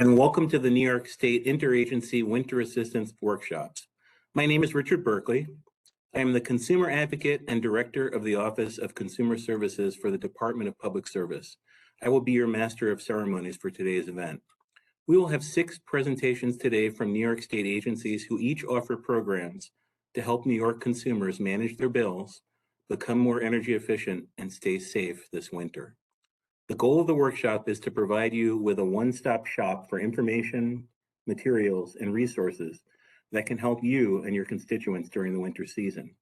And welcome to the New York State Interagency Winter Assistance Workshops. My name is Richard Berkeley. I am the Consumer Advocate and Director of the Office of Consumer Services for the Department of Public Service. I will be your Master of Ceremonies for today's event. We will have 6 presentations today from New York State agencies who each offer programs to help New York consumers manage their bills, become more energy efficient, and stay safe this winter. The goal of the workshop is to provide you with a one-stop shop for information, materials, and resources that can help you and your constituents during the winter season.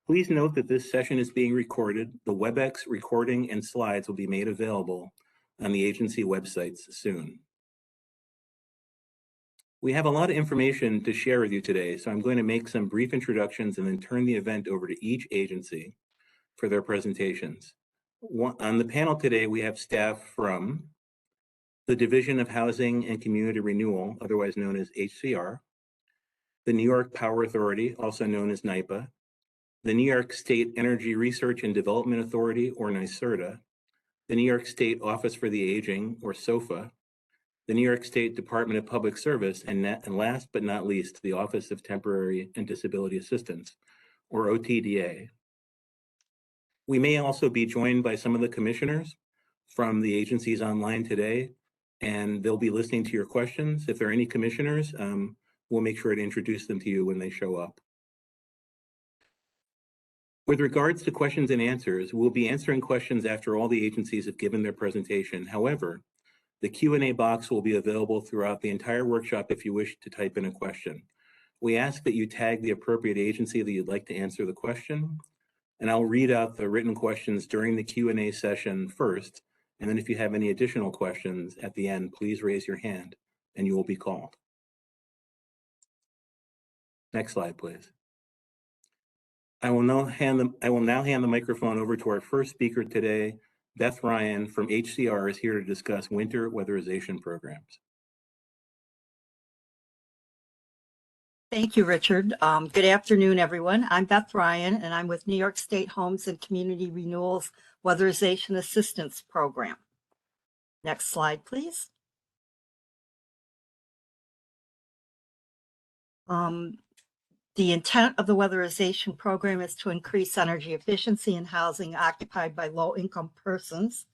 Please note that this session is being recorded. The WebEx recording and slides will be made available on the agency websites soon. We have a lot of information to share with you today, so I'm going to make some brief introductions and then turn the event over to each agency for their presentations. On the panel today, we have staff from the Division of Housing and Community Renewal, otherwise known as HCR, the New York Power Authority, also known as NYPA, the New York State Energy Research and Development Authority, or NYSERDA, the New York State Office for the Aging, or SOFA, the New York State Department of Public Service, and last but not least, the Office of Temporary and Disability Assistance, or OTDA. We may also be joined by some of the commissioners from the agencies online today, and they'll be listening to your questions. If there are any commissioners, we'll make sure to introduce them to you when they show up. With regards to questions and answers, we'll be answering questions after all the agencies have given their presentation. However, the Q&A box will be available throughout the entire workshop if you wish to type in a question. We ask that you tag the appropriate agency that you'd like to answer the question, and I'll read out the written questions during the Q&A session first, and then if you have any additional questions at the end, please raise your hand and you will be called. Next slide, please. I will now hand the microphone over to our first speaker today. Beth Ryan from HCR is here to discuss winter weatherization programs. Thank you, Richard. Good afternoon, everyone. I'm Beth Ryan, and I'm with New York State Homes and Community Renewal's Weatherization Assistance Program. Next slide, please. The intent of the weatherization program is to increase energy efficiency in housing occupied by low-income persons.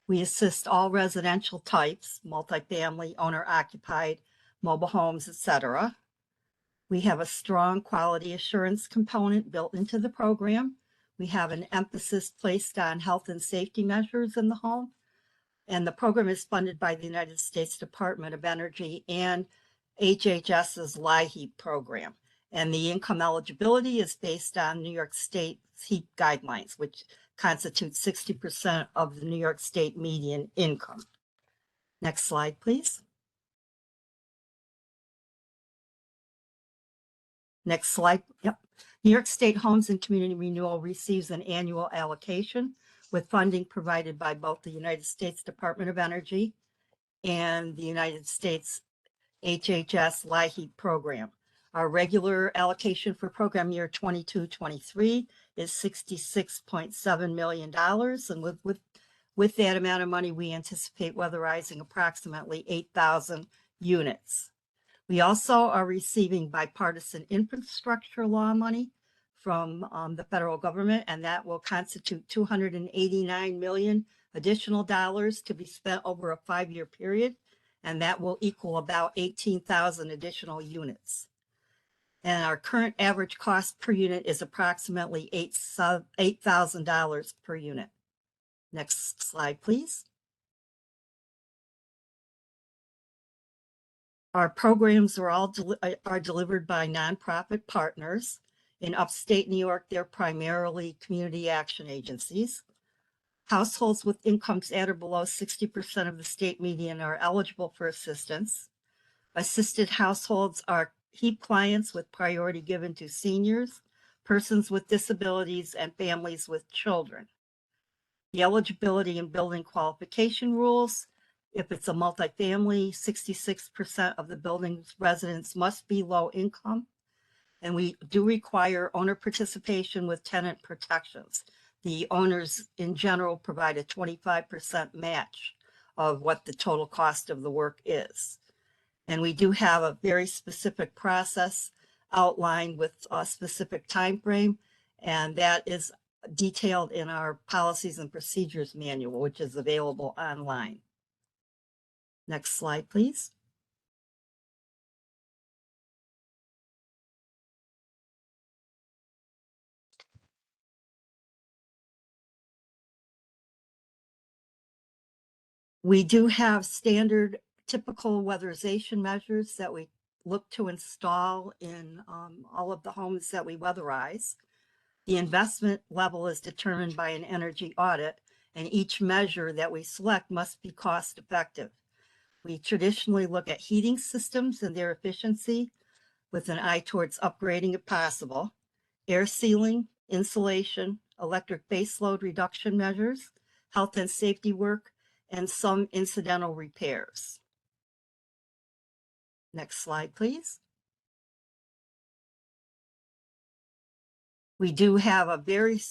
We assist all residential types, multifamily, owner-occupied, mobile homes, etc. We have a strong quality assurance component built into the program. We have an emphasis placed on health and safety measures in the home. And the program is funded by the United States Department of Energy and HHS's LIHEAP program. And the income eligibility is based on New York State's HEAP guidelines, which constitutes 60% of the New York State median income. Next slide, please. Next slide. Yep. New York State Homes and Community Renewal receives an annual allocation with funding provided by both the United States Department of Energy and the United States HHS LIHEAP program. Our regular allocation for program year 22-23 is $66.7 million. And with that amount of money, we anticipate weatherizing approximately 8,000 units. We also are receiving bipartisan infrastructure law money from the federal government, and that will constitute $289 million additional dollars to be spent over a 5-year period, and that will equal about 18,000 additional units. And our current average cost per unit is approximately $8,000 per unit. Next slide, please. Our programs are delivered by nonprofit partners. In upstate New York, they're primarily community action agencies. Households with incomes at or below 60% of the state median are eligible for assistance. Assisted households are HEAP clients with priority given to seniors, persons with disabilities, and families with children. The eligibility and building qualification rules: if it's a multifamily, 66% of the building's residents must be low income. And we do require owner participation with tenant protections. The owners in general provide a 25% match of what the total cost of the work is. And we do have a very specific process outlined with a specific time frame, and that is detailed in our policies and procedures manual, which is available online. Next slide, please. We do have standard typical weatherization measures that we look to install in all of the homes that we weatherize. The investment level is determined by an energy audit, and each measure that we select must be cost effective. We traditionally look at heating systems and their efficiency with an eye towards upgrading if possible, air sealing, insulation, electric baseload reduction measures, health and safety work, and some incidental repairs. Next slide, please. We do have a very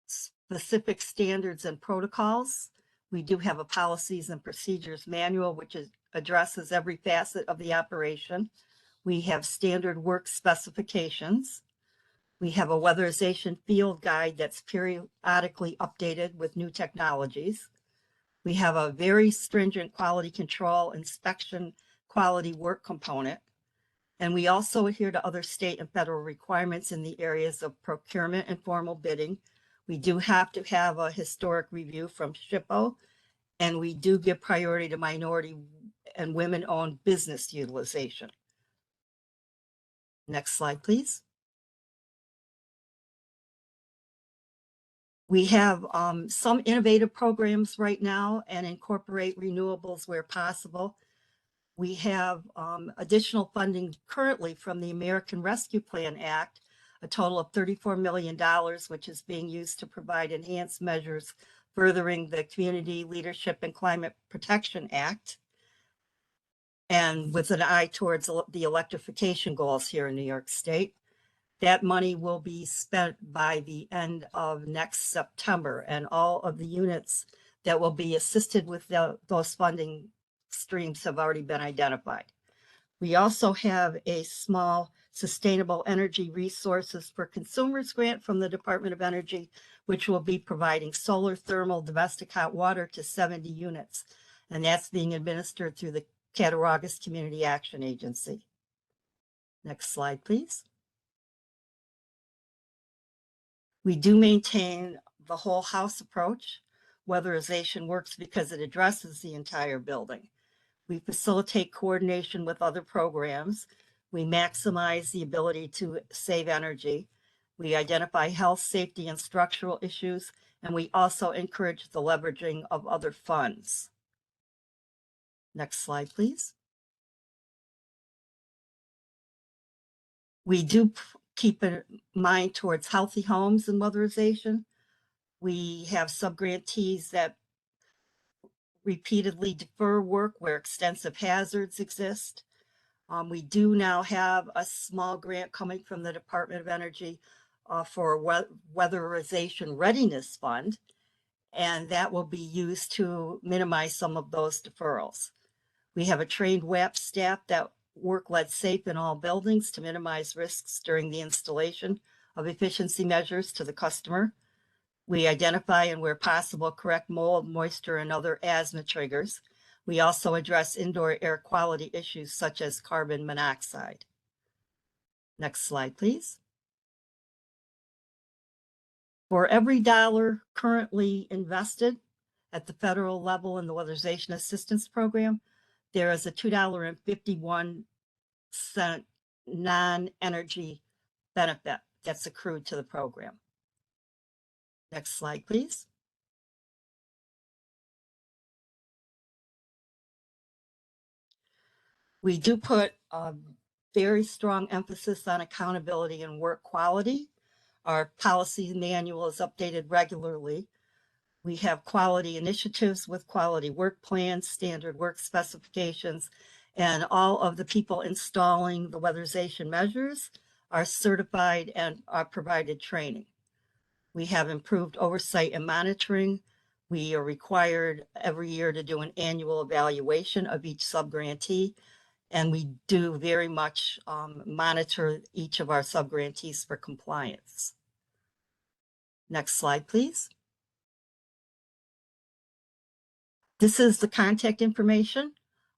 specific standards and protocols. We do have a policies and procedures manual, which addresses every facet of the operation. We have standard work specifications. We have a weatherization field guide that's periodically updated with new technologies. We have a very stringent quality control inspection quality work component. And we also adhere to other state and federal requirements in the areas of procurement and formal bidding. We do have to have a historic review from SHPO, and we do give priority to minority and women-owned business utilization. Next slide, please. We have some innovative programs right now and incorporate renewables where possible. We have additional funding currently from the American Rescue Plan Act, a total of $34 million, which is being used to provide enhanced measures furthering the Community Leadership and Climate Protection Act, and with an eye towards the electrification goals here in New York State. That money will be spent by the end of next September, and all of the units that will be assisted with those funding streams have already been identified. We also have a small Sustainable Energy Resources for Consumers grant from the Department of Energy, which will be providing solar thermal domestic hot water to 70 units. And that's being administered through the Cattaraugus Community Action Agency. Next slide, please. We do maintain the whole house approach. Weatherization works because it addresses the entire building. We facilitate coordination with other programs. We maximize the ability to save energy. We identify health, safety, and structural issues, and we also encourage the leveraging of other funds. Next slide, please. We do keep in mind towards healthy homes and weatherization. We have subgrantees that repeatedly defer work where extensive hazards exist. We do now have a small grant coming from the Department of Energy for Weatherization Readiness Fund, and that will be used to minimize some of those deferrals. We have a trained WAP staff that work led safe in all buildings to minimize risks during the installation of efficiency measures to the customer. We identify and where possible correct mold, moisture, and other asthma triggers. We also address indoor air quality issues such as carbon monoxide. Next slide, please. For every dollar currently invested at the federal level in the Weatherization Assistance Program, there is a $2.51 non-energy benefit that's accrued to the program. Next slide, please. We do put a very strong emphasis on accountability and work quality. Our policy manual is updated regularly. We have quality initiatives with quality work plans, standard work specifications, and all of the people installing the weatherization measures are certified and are provided training. We have improved oversight and monitoring. We are required every year to do an annual evaluation of each subgrantee, and we do very much monitor each of our subgrantees for compliance. Next slide, please. This is the contact information,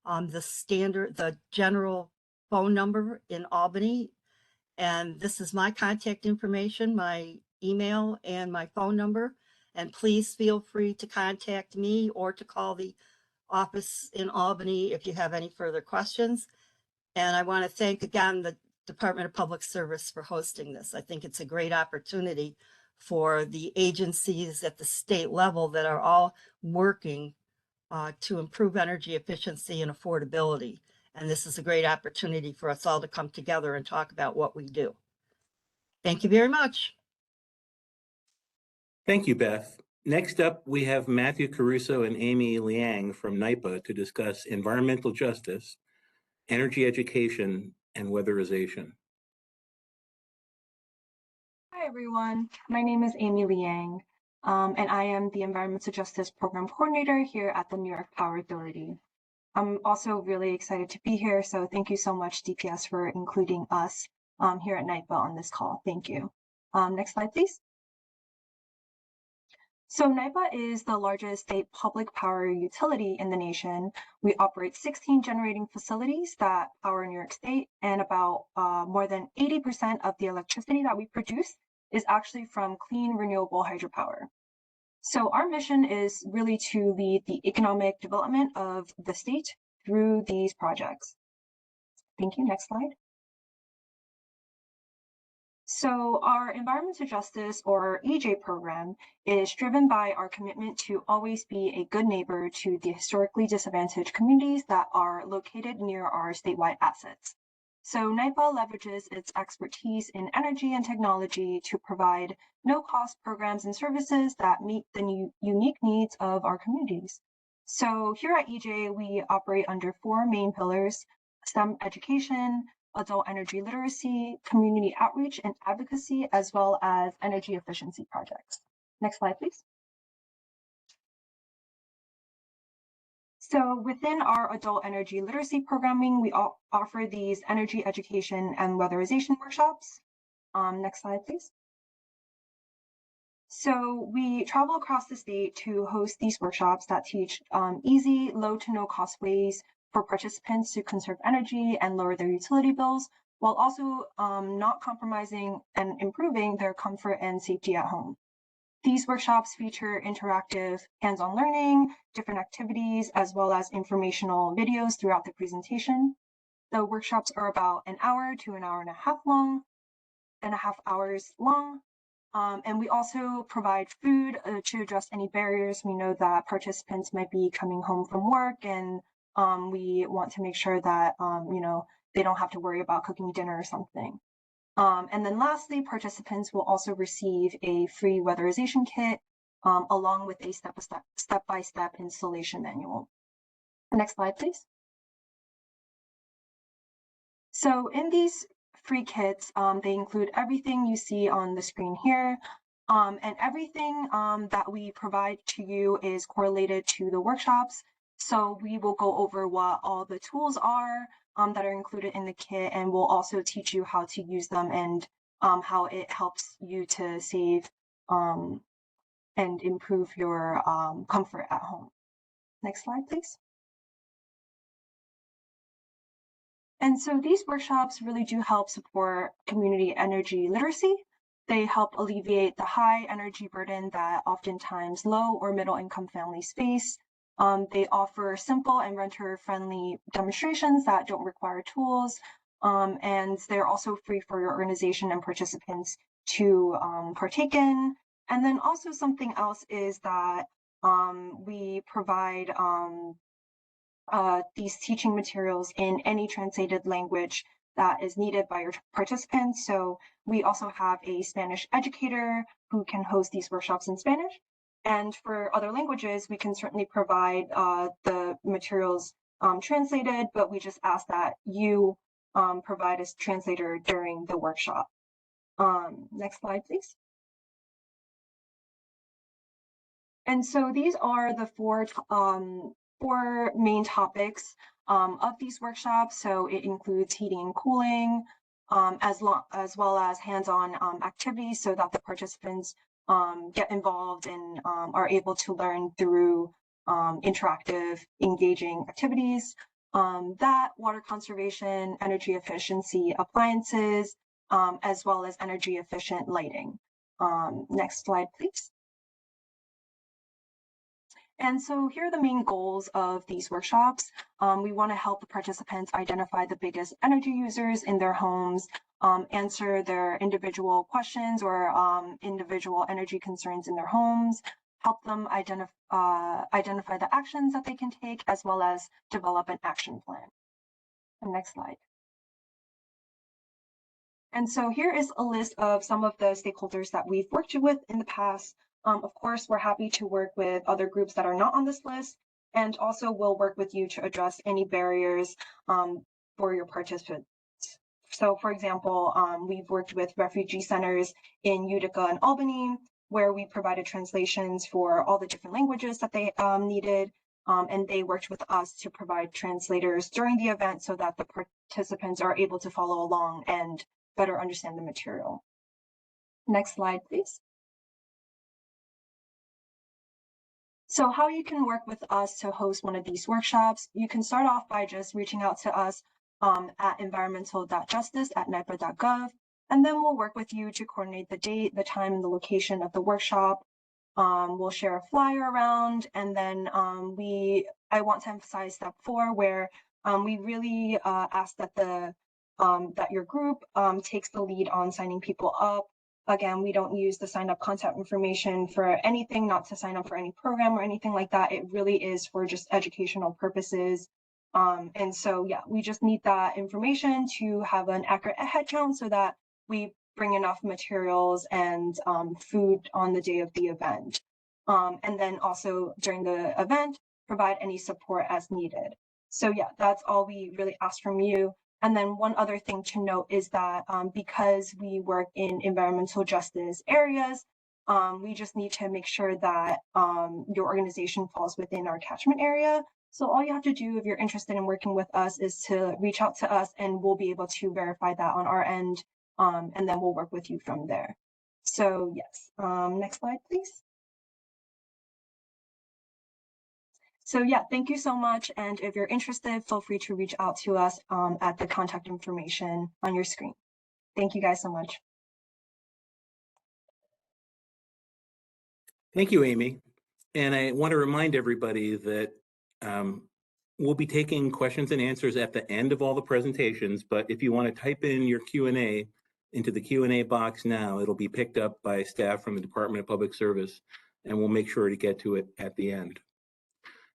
the general phone number in Albany. And this is my contact information, my email and my phone number. And please feel free to contact me or to call the office in Albany if you have any further questions. And I want to thank again the Department of Public Service for hosting this. I think it's a great opportunity for the agencies at the state level that are all working to improve energy efficiency and affordability. And this is a great opportunity for us all to come together and talk about what we do. Thank you very much. Thank you, Beth. Next up, we have Matthew Caruso and Amy Liang from NYPA to discuss environmental justice, energy education, and weatherization. Hi, everyone. My name is Amy Liang, and I am the Environmental Justice Program Coordinator here at the New York Power Authority. I'm also really excited to be here, so thank you so much, DPS, for including us here at NYPA on this call. Thank you. Next slide, please. So NYPA is the largest state public power utility in the nation. We operate 16 generating facilities that power New York State, and about more than 80% of the electricity that we produce is actually from clean, renewable hydropower. So our mission is really to lead the economic development of the state through these projects. Thank you. Next slide. So our environmental justice, or EJ program, is driven by our commitment to always be a good neighbor to the historically disadvantaged communities that are located near our statewide assets. So NYPA leverages its expertise in energy and technology to provide no-cost programs and services that meet the unique needs of our communities. So here at EJ, we operate under 4 main pillars: STEM education, adult energy literacy, community outreach and advocacy, as well as energy efficiency projects. Next slide, please. So within our adult energy literacy programming, we offer these energy education and weatherization workshops. Next slide, please. So we travel across the state to host these workshops that teach easy, low to no cost ways for participants to conserve energy and lower their utility bills, while also not compromising and improving their comfort and safety at home. These workshops feature interactive hands-on learning, different activities, as well as informational videos throughout the presentation. The workshops are about an hour to an hour and a half hours long. And we also provide food to address any barriers. We know that participants might be coming home from work, and we want to make sure that they don't have to worry about cooking dinner or something. And then lastly, participants will also receive a free weatherization kit along with a step-by-step installation manual. Next slide, please. So in these free kits, they include everything you see on the screen here, and everything that we provide to you is correlated to the workshops. So we will go over what all the tools are that are included in the kit, and we'll also teach you how to use them and how it helps you to save and improve your comfort at home. Next slide, please. And so these workshops really do help support community energy literacy. They help alleviate the high energy burden that oftentimes low or middle income families face. They offer simple and renter-friendly demonstrations that don't require tools, and they're also free for your organization and participants to partake in. And then also something else is that we provide these teaching materials in any translated language that is needed by your participants. So we also have a Spanish educator who can host these workshops in Spanish. And for other languages, we can certainly provide the materials translated, but we just ask that you provide a translator during the workshop. Next slide, please. And so these are the four main topics of these workshops. So it includes heating and cooling, as well as hands-on activities so that the participants get involved and are able to learn through interactive, engaging activities. That water conservation, energy efficiency appliances, as well as energy efficient lighting. Next slide, please. And so here are the main goals of these workshops. We want to help the participants identify the biggest energy users in their homes, answer their individual questions or individual energy concerns in their homes, help them identify the actions that they can take, as well as develop an action plan. And next slide. And so here is a list of some of the stakeholders that we've worked with in the past. Of course, we're happy to work with other groups that are not on this list, and also we'll work with you to address any barriers for your participants. So for example, we've worked with refugee centers in Utica and Albany, where we provided translations for all the different languages that they needed. And they worked with us to provide translators during the event so that the participants are able to follow along and better understand the material. Next slide, please. So how you can work with us to host one of these workshops, you can start off by just reaching out to us at environmental.justice@nipa.gov, and then we'll work with you to coordinate the date, the time, and the location of the workshop. We'll share a flyer around, and then I want to emphasize step 4, where we really ask that that your group takes the lead on signing people up. Again, we don't use the sign up contact information for anything, not to sign up for any program or anything like that. It really is for just educational purposes. And so, yeah, we just need that information to have an accurate head count so that we bring enough materials and food on the day of the event. And then also during the event, provide any support as needed. So yeah, that's all we really ask from you. And then one other thing to note is that because we work in environmental justice areas, we just need to make sure that your organization falls within our catchment area. So all you have to do if you're interested in working with us is to reach out to us, and we'll be able to verify that on our end, and then we'll work with you from there. So yes, next slide, please. So yeah, thank you so much. And if you're interested, feel free to reach out to us at the contact information on your screen. Thank you guys so much. Thank you, Amy. And I want to remind everybody that we'll be taking questions and answers at the end of all the presentations, but if you want to type in your Q&A into the Q&A box now, it'll be picked up by staff from the Department of Public Service, and we'll make sure to get to it at the end.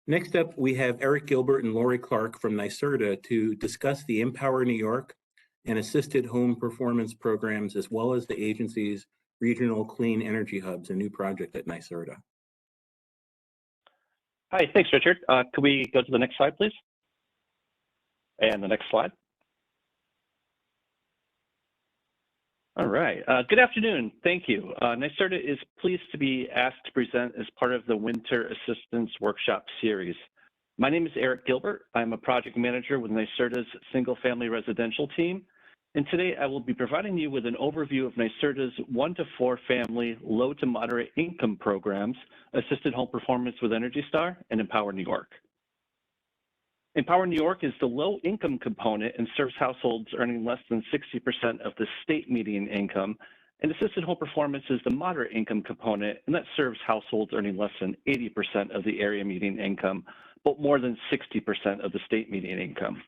Next up, we have Eric Gilbert and Lori Clark from NYSERDA to discuss the Empower New York and assisted home performance programs, as well as the agency's regional clean energy hubs, a new project at NYSERDA. Hi, thanks, Richard. Could we go to the next slide, please? And the next slide. All right. Good afternoon. Thank you. NYSERDA is pleased to be asked to present as part of the Winter Assistance Workshop Series. My name is Eric Gilbert. I'm a project manager with NYSERDA's single-family residential team. And today I will be providing you with an overview of NYSERDA's 1 to 4 family low to moderate income programs, Assisted Home Performance with Energy Star, and Empower New York. Empower New York is the low income component and serves households earning less than 60% of the state median income, and Assisted Home Performance is the moderate income component, and that serves households earning less than 80% of the area median income, but more than 60% of the state median income.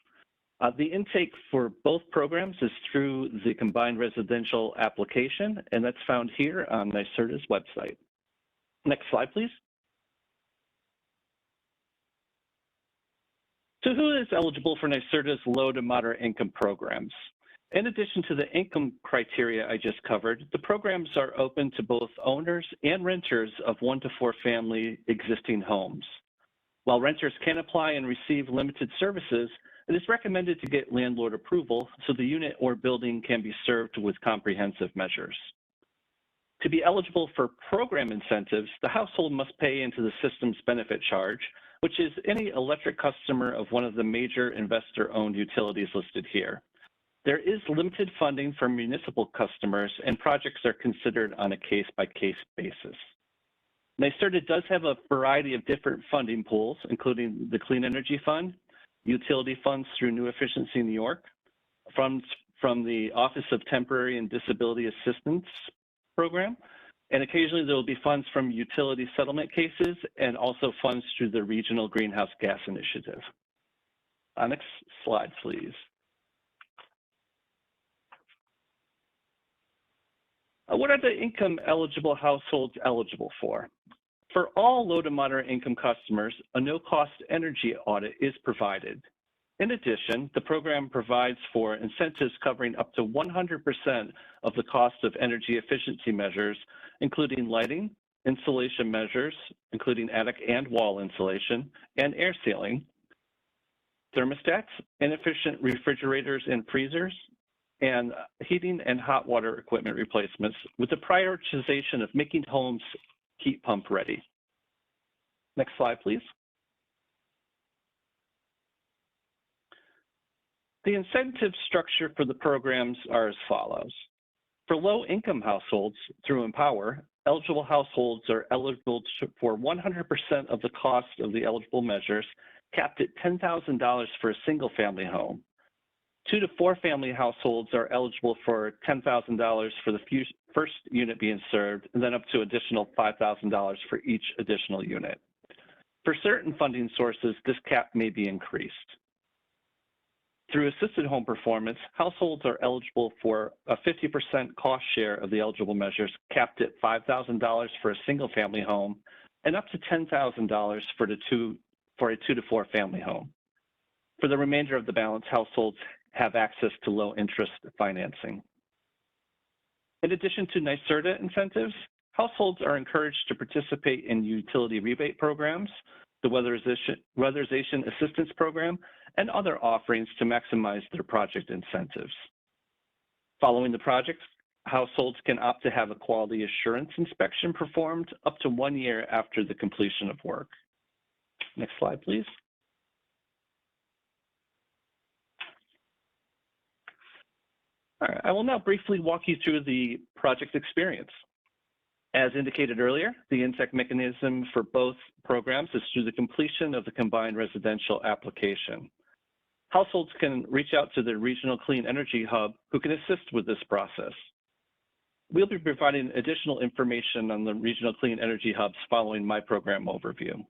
The intake for both programs is through the combined residential application, and that's found here on NYSERDA's website. Next slide, please. So who is eligible for NYSERDA's low to moderate income programs? In addition to the income criteria I just covered, the programs are open to both owners and renters of 1 to 4 family existing homes. While renters can apply and receive limited services, it is recommended to get landlord approval so the unit or building can be served with comprehensive measures. To be eligible for program incentives, the household must pay into the system's benefit charge, which is any electric customer of one of the major investor-owned utilities listed here. There is limited funding for municipal customers, and projects are considered on a case-by-case basis. NYSERDA does have a variety of different funding pools, including the Clean Energy Fund, utility funds through New Efficiency New York, funds from the Office of Temporary and Disability Assistance program, and occasionally there will be funds from utility settlement cases and also funds through the Regional Greenhouse Gas Initiative. Next slide, please. What are the income eligible households eligible for? For all low to moderate income customers, a no-cost energy audit is provided. In addition, the program provides for incentives covering up to 100% of the cost of energy efficiency measures, including lighting, insulation measures, including attic and wall insulation, and air sealing, thermostats, inefficient refrigerators and freezers, and heating and hot water equipment replacements, with the prioritization of making homes heat pump ready. Next slide, please. The incentive structure for the programs are as follows. For low-income households through Empower, eligible households are eligible for 100% of the cost of the eligible measures, capped at $10,000 for a single-family home. 2 to 4 family households are eligible for $10,000 for the first unit being served, and then up to additional $5,000 for each additional unit. For certain funding sources, this cap may be increased. Through assisted home performance, households are eligible for a 50% cost share of the eligible measures, capped at $5,000 for a single family home and up to $10,000 for a 2 to 4 family home. For the remainder of the balance, households have access to low interest financing. In addition to NYSERDA incentives, households are encouraged to participate in utility rebate programs, the weatherization assistance program, and other offerings to maximize their project incentives. Following the project, households can opt to have a quality assurance inspection performed up to 1 year after the completion of work. Next slide, please. All right, I will now briefly walk you through the project experience. As indicated earlier, the intake mechanism for both programs is through the completion of the combined residential application. Households can reach out to the Regional Clean Energy Hub, who can assist with this process. We'll be providing additional information on the Regional Clean Energy Hubs following my program overview.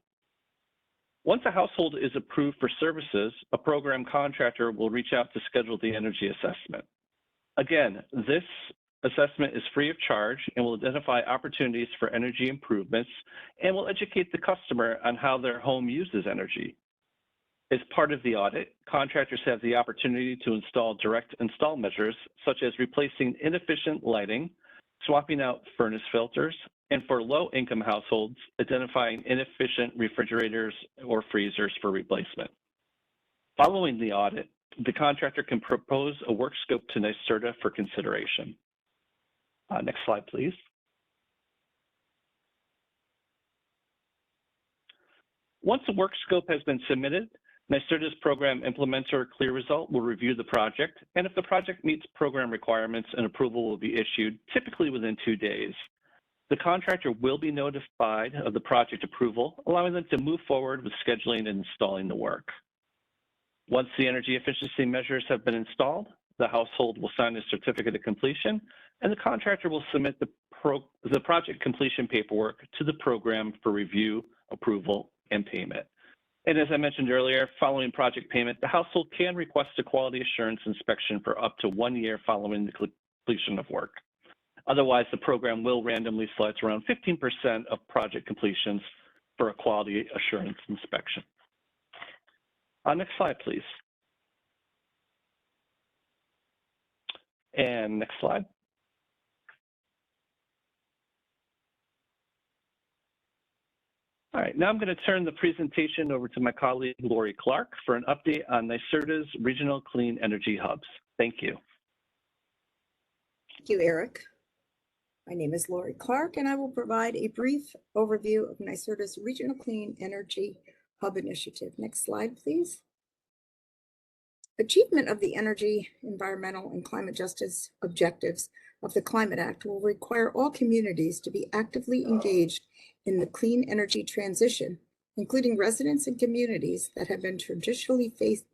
Once a household is approved for services, a program contractor will reach out to schedule the energy assessment. Again, this assessment is free of charge and will identify opportunities for energy improvements and will educate the customer on how their home uses energy. As part of the audit, contractors have the opportunity to install direct install measures, such as replacing inefficient lighting, swapping out furnace filters, and for low-income households, identifying inefficient refrigerators or freezers for replacement. Following the audit, the contractor can propose a work scope to NYSERDA for consideration. Next slide, please. Once a work scope has been submitted, NYSERDA's program implementer Clear Result will review the project, and if the project meets program requirements, an approval will be issued, typically within 2 days. The contractor will be notified of the project approval, allowing them to move forward with scheduling and installing the work. Once the energy efficiency measures have been installed, the household will sign a certificate of completion, and the contractor will submit the project completion paperwork to the program for review, approval, and payment. And as I mentioned earlier, following project payment, the household can request a quality assurance inspection for up to 1 year following the completion of work. Otherwise, the program will randomly select around 15% of project completions for a quality assurance inspection. Next slide, please. And next slide. All right, now I'm going to turn the presentation over to my colleague, Lori Clark, for an update on NYSERDA's Regional Clean Energy Hubs. Thank you. Thank you, Eric. My name is Lori Clark, and I will provide a brief overview of NYSERDA's Regional Clean Energy Hub Initiative. Next slide, please. Achievement of the energy, environmental, and climate justice objectives of the Climate Act will require all communities to be actively engaged in the clean energy transition, including residents and communities that have traditionally faced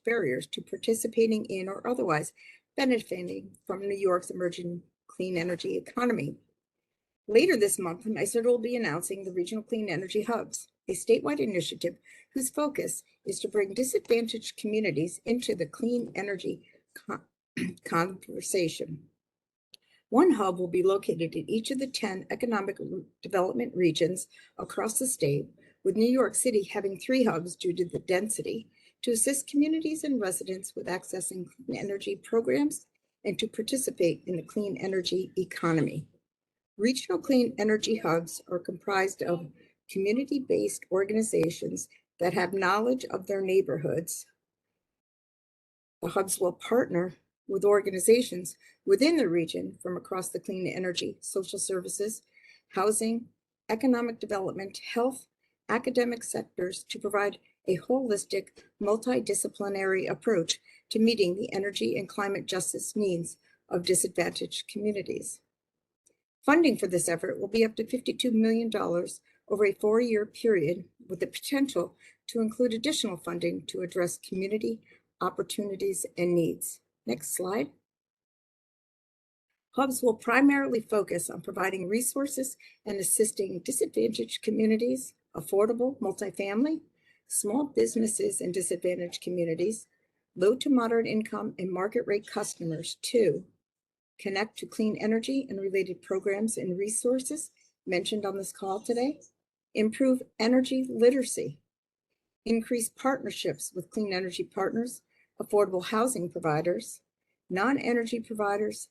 barriers to participating in or otherwise benefiting from New York's emerging clean energy economy. Later this month, NYSERDA will be announcing the Regional Clean Energy Hubs, a statewide initiative whose focus is to bring disadvantaged communities into the clean energy conversation. One hub will be located in each of the 10 economic development regions across the state, with New York City having 3 hubs due to the density, to assist communities and residents with accessing clean energy programs and to participate in the clean energy economy. Regional clean energy hubs are comprised of community-based organizations that have knowledge of their neighborhoods. The hubs will partner with organizations within the region from across the clean energy, social services, housing, economic development, health, academic sectors to provide a holistic, multidisciplinary approach to meeting the energy and climate justice needs of disadvantaged communities. Funding for this effort will be up to $52 million over a 4-year period, with the potential to include additional funding to address community opportunities and needs. Next slide. Hubs will primarily focus on providing resources and assisting disadvantaged communities, affordable multifamily, small businesses in disadvantaged communities, low to moderate income and market rate customers to connect to clean energy and related programs and resources mentioned on this call today, improve energy literacy, increase partnerships with clean energy partners, affordable housing providers, non-energy providers,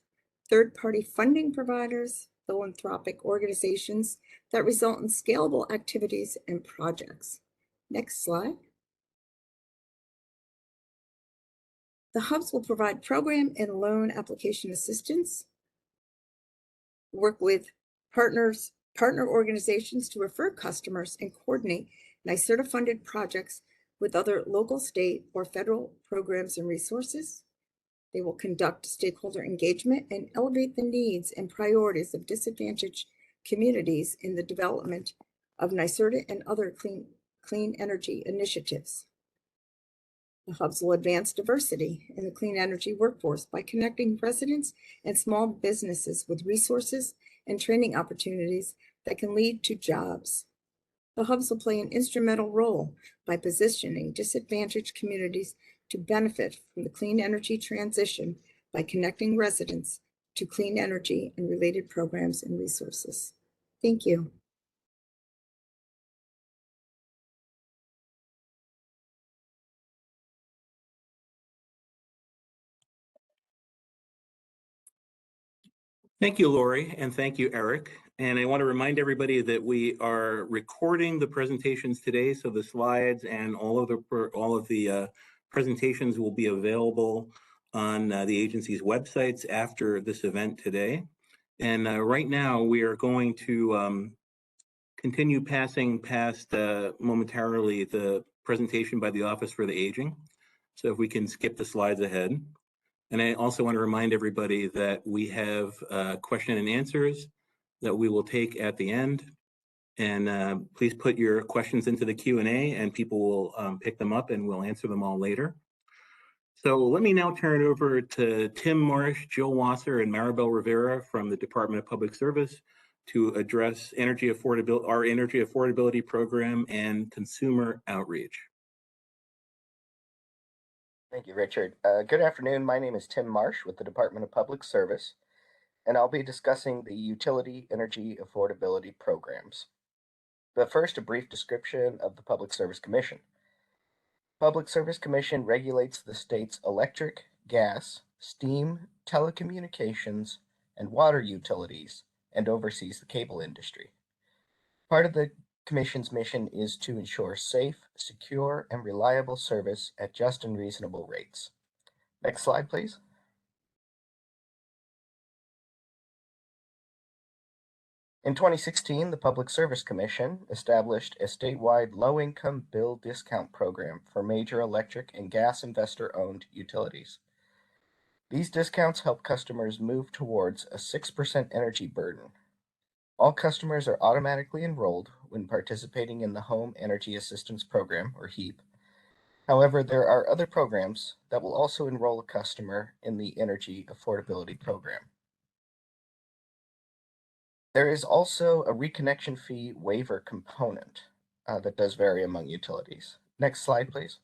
third-party funding providers, philanthropic organizations that result in scalable activities and projects. Next slide. The hubs will provide program and loan application assistance, work with partner organizations to refer customers, and coordinate NYSERDA-funded projects with other local, state, or federal programs and resources. They will conduct stakeholder engagement and elevate the needs and priorities of disadvantaged communities in the development of NYSERDA and other clean energy initiatives. The hubs will advance diversity in the clean energy workforce by connecting residents and small businesses with resources and training opportunities that can lead to jobs. The hubs will play an instrumental role by positioning disadvantaged communities to benefit from the clean energy transition by connecting residents to clean energy and related programs and resources. Thank you. Thank you, Lori, and thank you, Eric. And I want to remind everybody that we are recording the presentations today, so the slides and all of the presentations will be available on the agency's websites after this event today. And right now, we are going to continue passing past momentarily the presentation by the Office for the Aging. So if we can skip the slides ahead. And I also want to remind everybody that we have question and answers that we will take at the end. And please put your questions into the Q&A and people will pick them up and we'll answer them all later. So let me now turn it over to Tim Marsh, Jill Wasser, and Maribel Rivera from the Department of Public Service to address our energy affordability program and consumer outreach. Thank you, Richard. Good afternoon. My name is Tim Marsh with the Department of Public Service, and I'll be discussing the utility energy affordability programs. But first, a brief description of the Public Service Commission. Public Service Commission regulates the state's electric, gas, steam, telecommunications, and water utilities, and oversees the cable industry. Part of the Commission's mission is to ensure safe, secure, and reliable service at just and reasonable rates. Next slide, please. In 2016, the Public Service Commission established a statewide low-income bill discount program for major electric and gas investor-owned utilities. These discounts help customers move towards a 6% energy burden. All customers are automatically enrolled when participating in the Home Energy Assistance Program, or HEAP. However, there are other programs that will also enroll a customer in the Energy Affordability Program. There is also a reconnection fee waiver component that does vary among utilities. Next slide, please.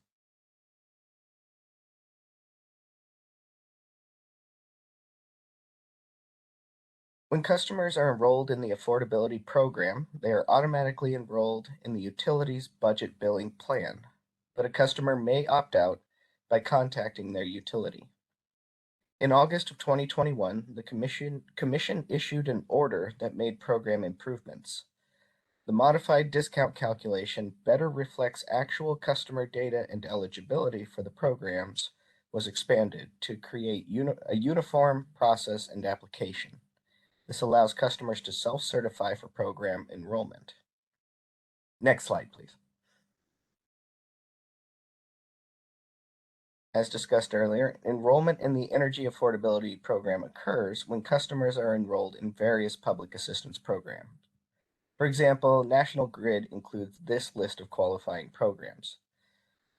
When customers are enrolled in the affordability program, they are automatically enrolled in the utility's budget billing plan, but a customer may opt out by contacting their utility. In August of 2021, the Commission issued an order that made program improvements. The modified discount calculation better reflects actual customer data, and eligibility for the programs was expanded to create a uniform process and application. This allows customers to self-certify for program enrollment. Next slide, please. As discussed earlier, enrollment in the Energy Affordability Program occurs when customers are enrolled in various public assistance programs. For example, National Grid includes this list of qualifying programs.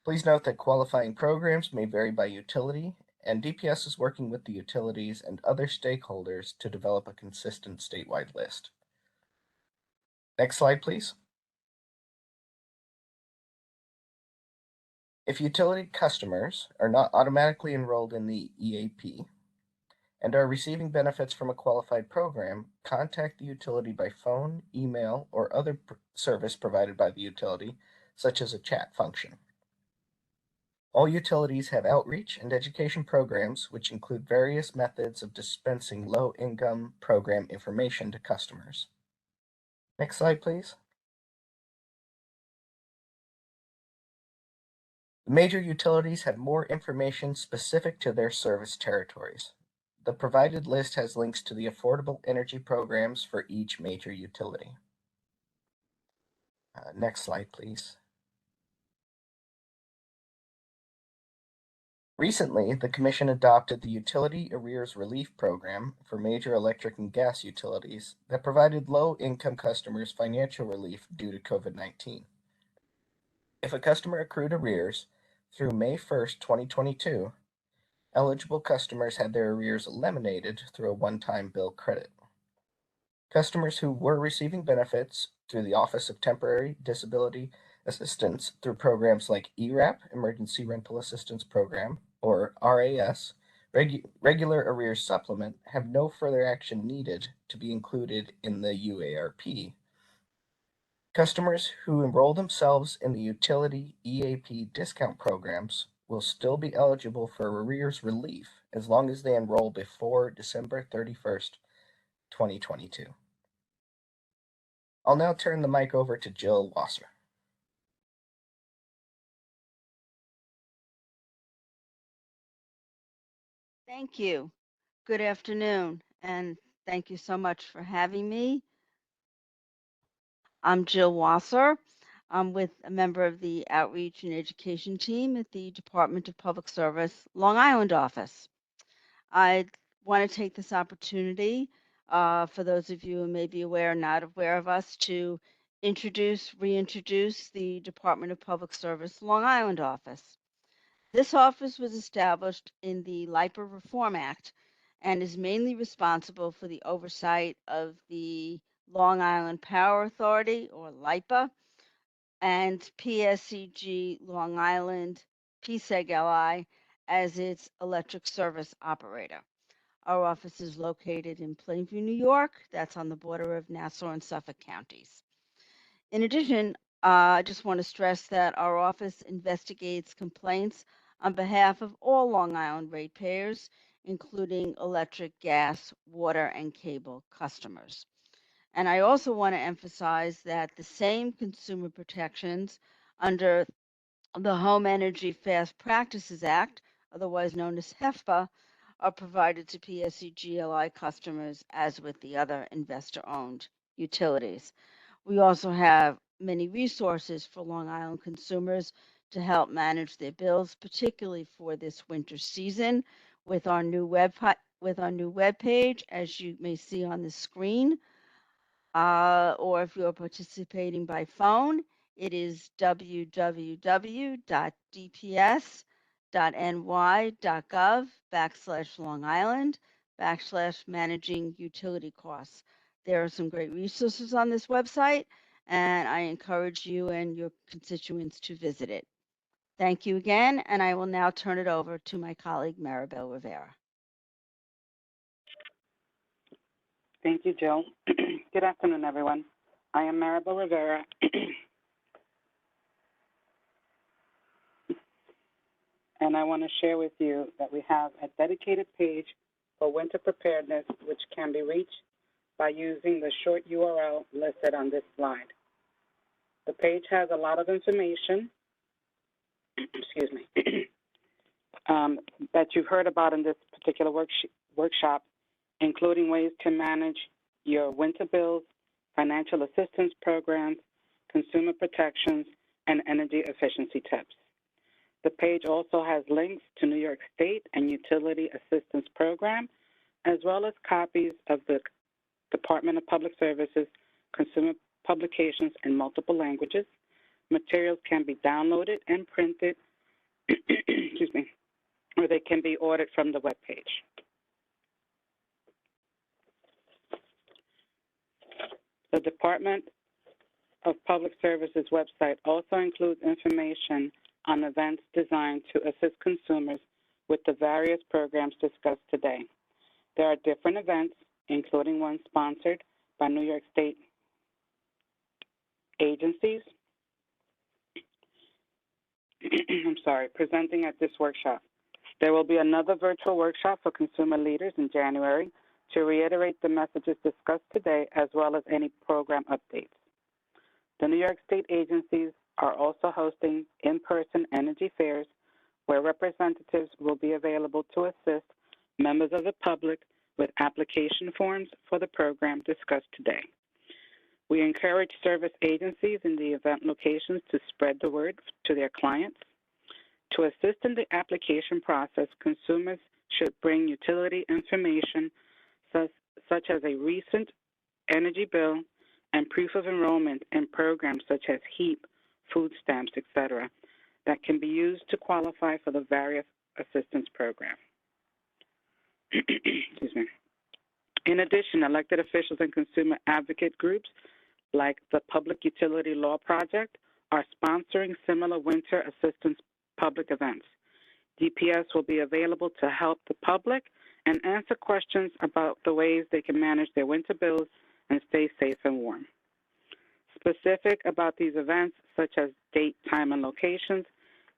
Please note that qualifying programs may vary by utility, and DPS is working with the utilities and other stakeholders to develop a consistent statewide list. Next slide, please. If utility customers are not automatically enrolled in the EAP and are receiving benefits from a qualified program, contact the utility by phone, email, or other service provided by the utility, such as a chat function. All utilities have outreach and education programs, which include various methods of dispensing low-income program information to customers. Next slide, please. The major utilities have more information specific to their service territories. The provided list has links to the affordable energy programs for each major utility. Next slide, please. Recently, the Commission adopted the Utility Arrears Relief Program for major electric and gas utilities that provided low-income customers financial relief due to COVID-19. If a customer accrued arrears through May 1st, 2022, eligible customers had their arrears eliminated through a one-time bill credit. Customers who were receiving benefits through the Office of Temporary Disability Assistance through programs like ERAP, Emergency Rental Assistance Program, or RAS, regular arrears supplement, have no further action needed to be included in the UARP. Customers who enroll themselves in the utility EAP discount programs will still be eligible for arrears relief as long as they enroll before December 31st, 2022. I'll now turn the mic over to Jill Wasser. Thank you. Good afternoon, and thank you so much for having me. I'm Jill Wasser. I'm with a member of the Outreach and Education team at the Department of Public Service, Long Island office. I want to take this opportunity, for those of you who may be aware or not aware of us, to reintroduce the Department of Public Service, Long Island office. This office was established in the LIPA Reform Act and is mainly responsible for the oversight of the Long Island Power Authority, or LIPA, and PSEG Long Island, PSEG-LI, as its electric service operator. Our office is located in Plainview, New York. That's on the border of Nassau and Suffolk counties. In addition, I just want to stress that our office investigates complaints on behalf of all Long Island ratepayers, including electric, gas, water, and cable customers. And I also want to emphasize that the same consumer protections under the Home Energy Fast Practices Act, otherwise known as HEFPA, are provided to PSEG-LI customers as with the other investor-owned utilities. We also have many resources for Long Island consumers to help manage their bills, particularly for this winter season, with our new web page, as you may see on the screen. Or if you're participating by phone, it is www.dps.ny.gov/Long Island/managing utility costs. There are some great resources on this website, and I encourage you and your constituents to visit it. Thank you again, and I will now turn it over to my colleague, Maribel Rivera. Thank you, Jill. Good afternoon, everyone. I am Maribel Rivera, and I want to share with you that we have a dedicated page for winter preparedness, which can be reached by using the short URL listed on this slide. The page has a lot of information, excuse me, that you've heard about in this particular workshop, including ways to manage your winter bills, financial assistance programs, consumer protections, and energy efficiency tips. The page also has links to New York State and Utility Assistance Program, as well as copies of the Department of Public Services consumer publications in multiple languages. Materials can be downloaded and printed, excuse me, or they can be ordered from the webpage. The Department of Public Services website also includes information on events designed to assist consumers with the various programs discussed today. There are different events, including ones sponsored by New York State agencies, presenting at this workshop. There will be another virtual workshop for consumer leaders in January to reiterate the messages discussed today, as well as any program updates. The New York State agencies are also hosting in-person energy fairs where representatives will be available to assist members of the public with application forms for the program discussed today. We encourage service agencies in the event locations to spread the word to their clients. To assist in the application process, consumers should bring utility information such as a recent energy bill and proof of enrollment in programs such as HEAP, food stamps, etc., that can be used to qualify for the various assistance programs. Excuse me. In addition, elected officials and consumer advocate groups like the Public Utility Law Project are sponsoring similar winter assistance public events. DPS will be available to help the public and answer questions about the ways they can manage their winter bills and stay safe and warm. Specific about these events, such as date, time, and locations,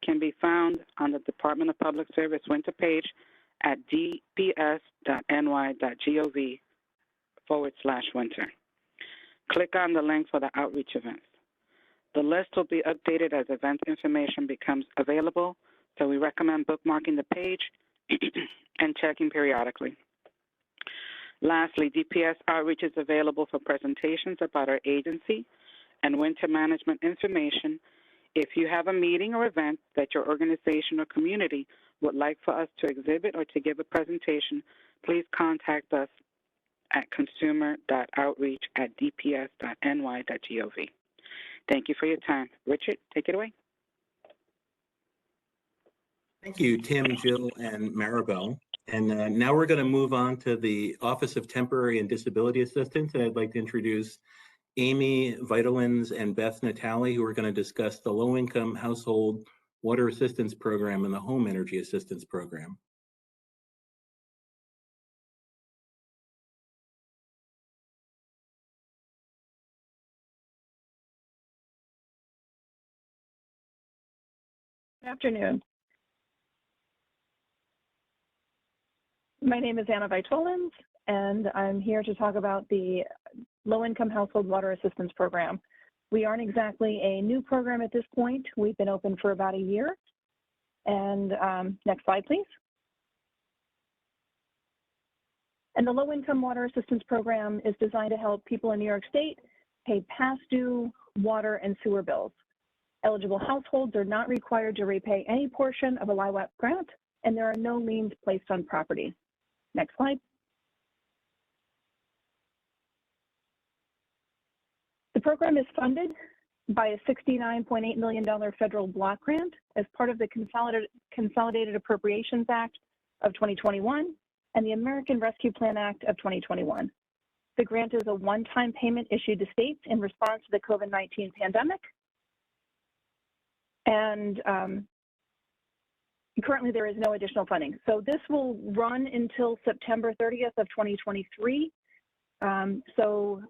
can be found on the Department of Public Service winter page at dps.ny.gov/winter. Click on the link for the outreach events. The list will be updated as event information becomes available, so we recommend bookmarking the page and checking periodically. Lastly, DPS outreach is available for presentations about our agency and winter management information. If you have a meeting or event that your organization or community would like for us to exhibit or to give a presentation, please contact us at consumer.outreach@dps.ny.gov. Thank you for your time. Richard, take it away. Thank you, Tim, Jill, and Maribel. And now we're going to move on to the Office of Temporary and Disability Assistance. And I'd like to introduce Amy Vitalins and Beth Natali, who are going to discuss the Low-Income Household Water Assistance Program and the Home Energy Assistance Program. Good afternoon. My name is Anna Vitolins, and I'm here to talk about the Low-Income Household Water Assistance Program. We aren't exactly a new program at this point. We've been open for about a year. And next slide, please. And the Low-Income Water Assistance Program is designed to help people in New York State pay past due water and sewer bills. Eligible households are not required to repay any portion of a LIWAP grant, and there are no liens placed on property. Next slide. The program is funded by a $69.8 million federal block grant as part of the Consolidated Appropriations Act of 2021 and the American Rescue Plan Act of 2021. The grant is a one-time payment issued to states in response to the COVID-19 pandemic. And currently there is no additional funding. So this will run until September 30th of 2023. So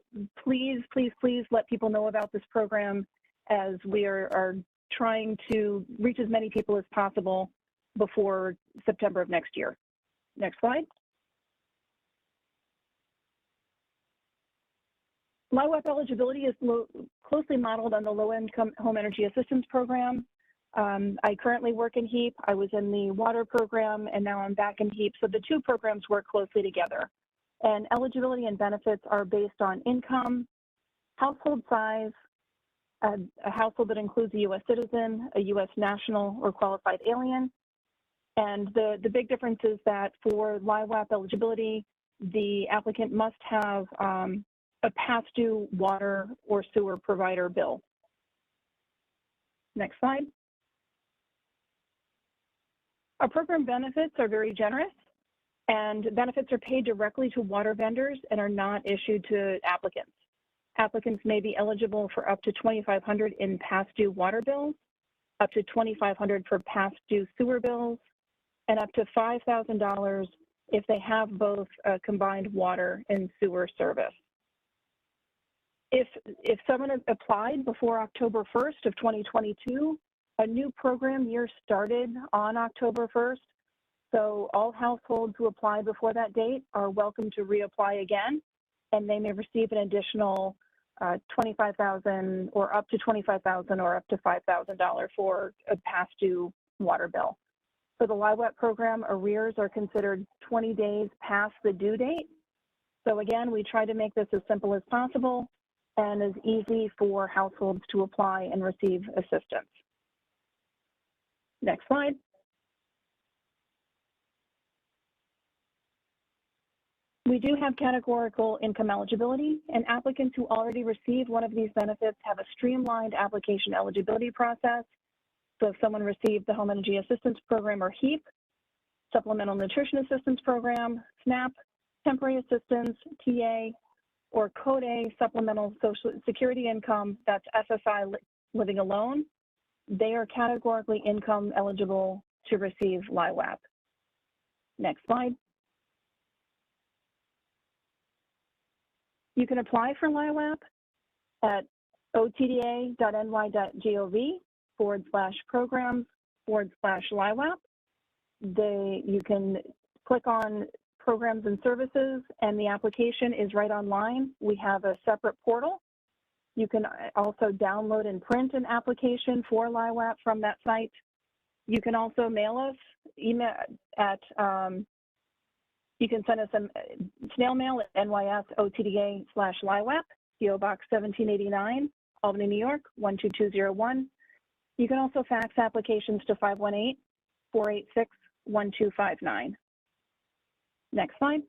please, please, please let people know about this program as we are trying to reach as many people as possible before September of next year. Next slide. LIWAP eligibility is closely modeled on the Low-Income Home Energy Assistance Program. I currently work in HEAP. I was in the water program, and now I'm back in HEAP. So the two programs work closely together. And eligibility and benefits are based on income, household size, a household that includes a U.S. citizen, a U.S. national, or qualified alien. And the big difference is that for LIWAP eligibility, the applicant must have a past due water or sewer provider bill. Next slide. Our program benefits are very generous, and benefits are paid directly to water vendors and are not issued to applicants. Applicants may be eligible for up to $2,500 in past due water bills, up to $2,500 for past due sewer bills, and up to $5,000 if they have both combined water and sewer service. If someone applied before October 1st of 2022, a new program year started on October 1st. So all households who applied before that date are welcome to reapply again, and they may receive an additional $25,000 or up to $25,000 or up to $5,000 for a past due water bill. For the LIWAP program, arrears are considered 20 days past the due date. So again, we try to make this as simple as possible and as easy for households to apply and receive assistance. Next slide. We do have categorical income eligibility, and applicants who already received one of these benefits have a streamlined application eligibility process. So if someone received the Home Energy Assistance Program or HEAP, Supplemental Nutrition Assistance Program, SNAP, Temporary Assistance, TA, or Code A, Supplemental Social Security Income, that's SSI living alone, they are categorically income eligible to receive LIWAP. Next slide. You can apply for LIWAP at otda.ny.gov/programs/LIWAP. You can click on programs and services, and the application is right online. We have a separate portal. You can also download and print an application for LIWAP from that site. You can also mail us, email at, you can send us a snail mail at NYSOTDA/LIWAP, PO Box 1789, Albany, New York, 12201. You can also fax applications to 518-486-1259. Next slide.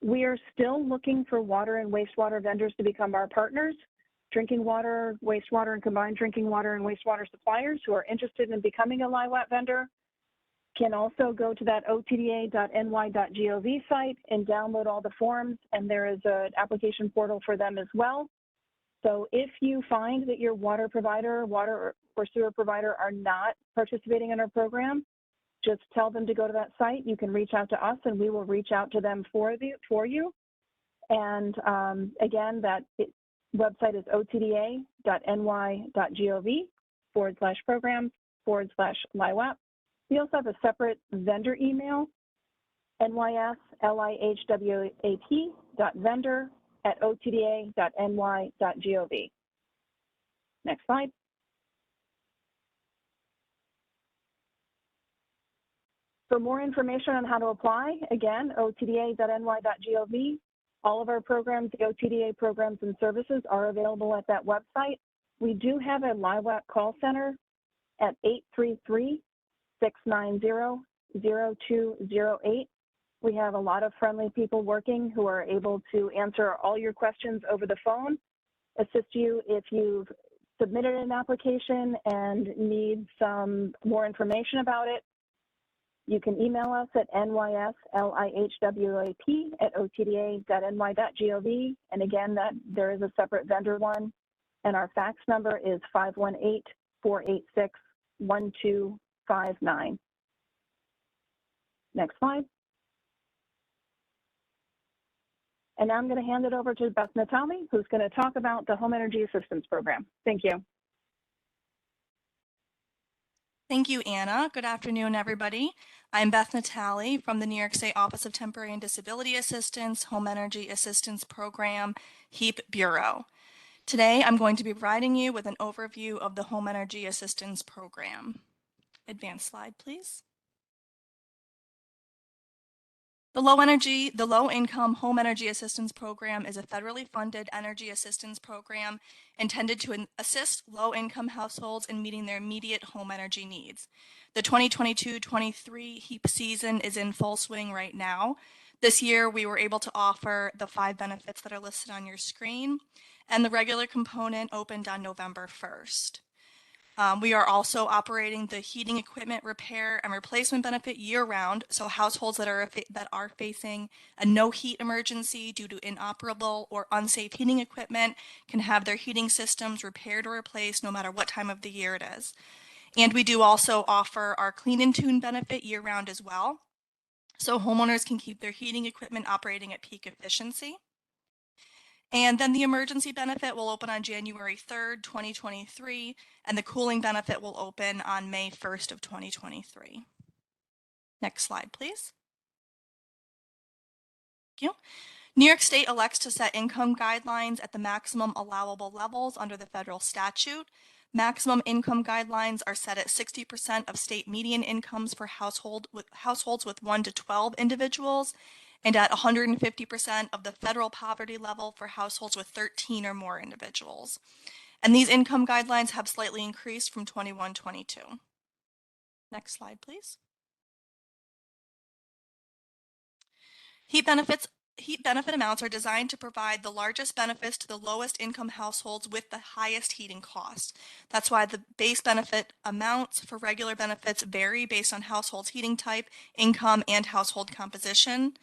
We are still looking for water and wastewater vendors to become our partners. Drinking water, wastewater, and combined drinking water and wastewater suppliers who are interested in becoming a LIWAP vendor can also go to that otda.ny.gov site and download all the forms, and there is an application portal for them as well. So if you find that your water provider, water or sewer provider are not participating in our program, just tell them to go to that site. You can reach out to us and we will reach out to them for you. And again, that website is otda.ny.gov/programs/LIWAP. We also have a separate vendor email, nyslihwap.vendor@otda.ny.gov. Next slide. For more information on how to apply, again, otda.ny.gov. All of our programs, the OTDA programs and services are available at that website. We do have a LIWAC call center at 833-690-0208. We have a lot of friendly people working who are able to answer all your questions over the phone, assist you if you've submitted an application and need some more information about it. You can email us at nyslihwap@otda.ny.gov. And again, there is a separate vendor one. And our fax number is 518-486-1259. Next slide. And now I'm going to hand it over to Beth Natali, who's going to talk about the Home Energy Assistance Program. Thank you. Thank you, Anna. Good afternoon, everybody. I'm Beth Natali from the New York State Office of Temporary and Disability Assistance, Home Energy Assistance Program, HEAP Bureau. Today, I'm going to be providing you with an overview of the Home Energy Assistance Program. Advanced slide, please. The Low-Income Home Energy Assistance Program is a federally funded energy assistance program intended to assist low-income households in meeting their immediate home energy needs. The 2022-23 HEAP season is in full swing right now. This year, we were able to offer the 5 benefits that are listed on your screen, and the regular component opened on November 1st. We are also operating the heating equipment repair and replacement benefit year-round, so households that are facing a no heat emergency due to inoperable or unsafe heating equipment can have their heating systems repaired or replaced no matter what time of the year it is. And we do also offer our clean and tune benefit year-round as well, so homeowners can keep their heating equipment operating at peak efficiency. And then the emergency benefit will open on January 3rd, 2023, and the cooling benefit will open on May 1st of 2023. Next slide, please. Thank you. New York State elects to set income guidelines at the maximum allowable levels under the federal statute. Maximum income guidelines are set at 60% of state median incomes for households with 1 to 12 individuals, and at 150% of the federal poverty level for households with 13 or more individuals. And these income guidelines have slightly increased from 21-22. Next slide, please. HEAP benefit amounts are designed to provide the largest benefits to the lowest income households with the highest heating cost. That's why the base benefit amounts for regular benefits vary based on household's heating type, income, and household composition.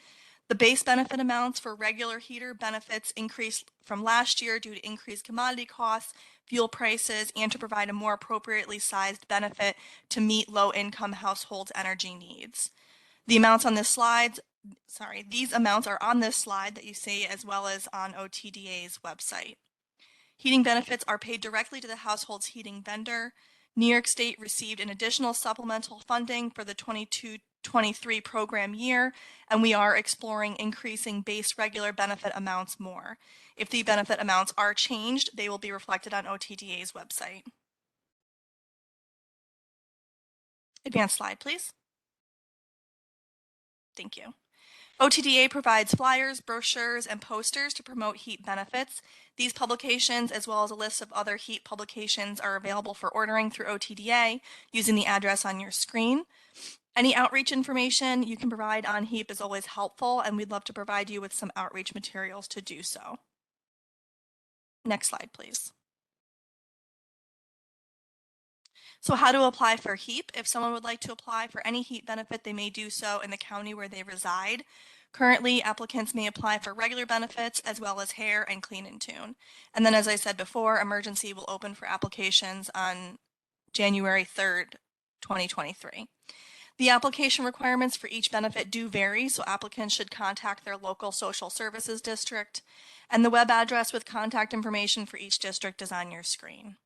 The base benefit amounts for regular heater benefits increased from last year due to increased commodity costs, fuel prices, and to provide a more appropriately sized benefit to meet low-income households' energy needs. These amounts are on this slide that you see, as well as on OTDA's website. Heating benefits are paid directly to the household's heating vendor. New York State received an additional supplemental funding for the 22-23 program year, and we are exploring increasing base regular benefit amounts more. If the benefit amounts are changed, they will be reflected on OTDA's website. Advanced slide, please. Thank you. OTDA provides flyers, brochures, and posters to promote HEAP benefits. These publications, as well as a list of other HEAP publications, are available for ordering through OTDA using the address on your screen. Any outreach information you can provide on HEAP is always helpful, and we'd love to provide you with some outreach materials to do so. Next slide, please. So how to apply for HEAP. If someone would like to apply for any HEAP benefit, they may do so in the county where they reside. Currently, applicants may apply for regular benefits as well as hair and clean and tune. And then, as I said before, emergency will open for applications on January 3rd, 2023. The application requirements for each benefit do vary, so applicants should contact their local social services district, and the web address with contact information for each district is on your screen.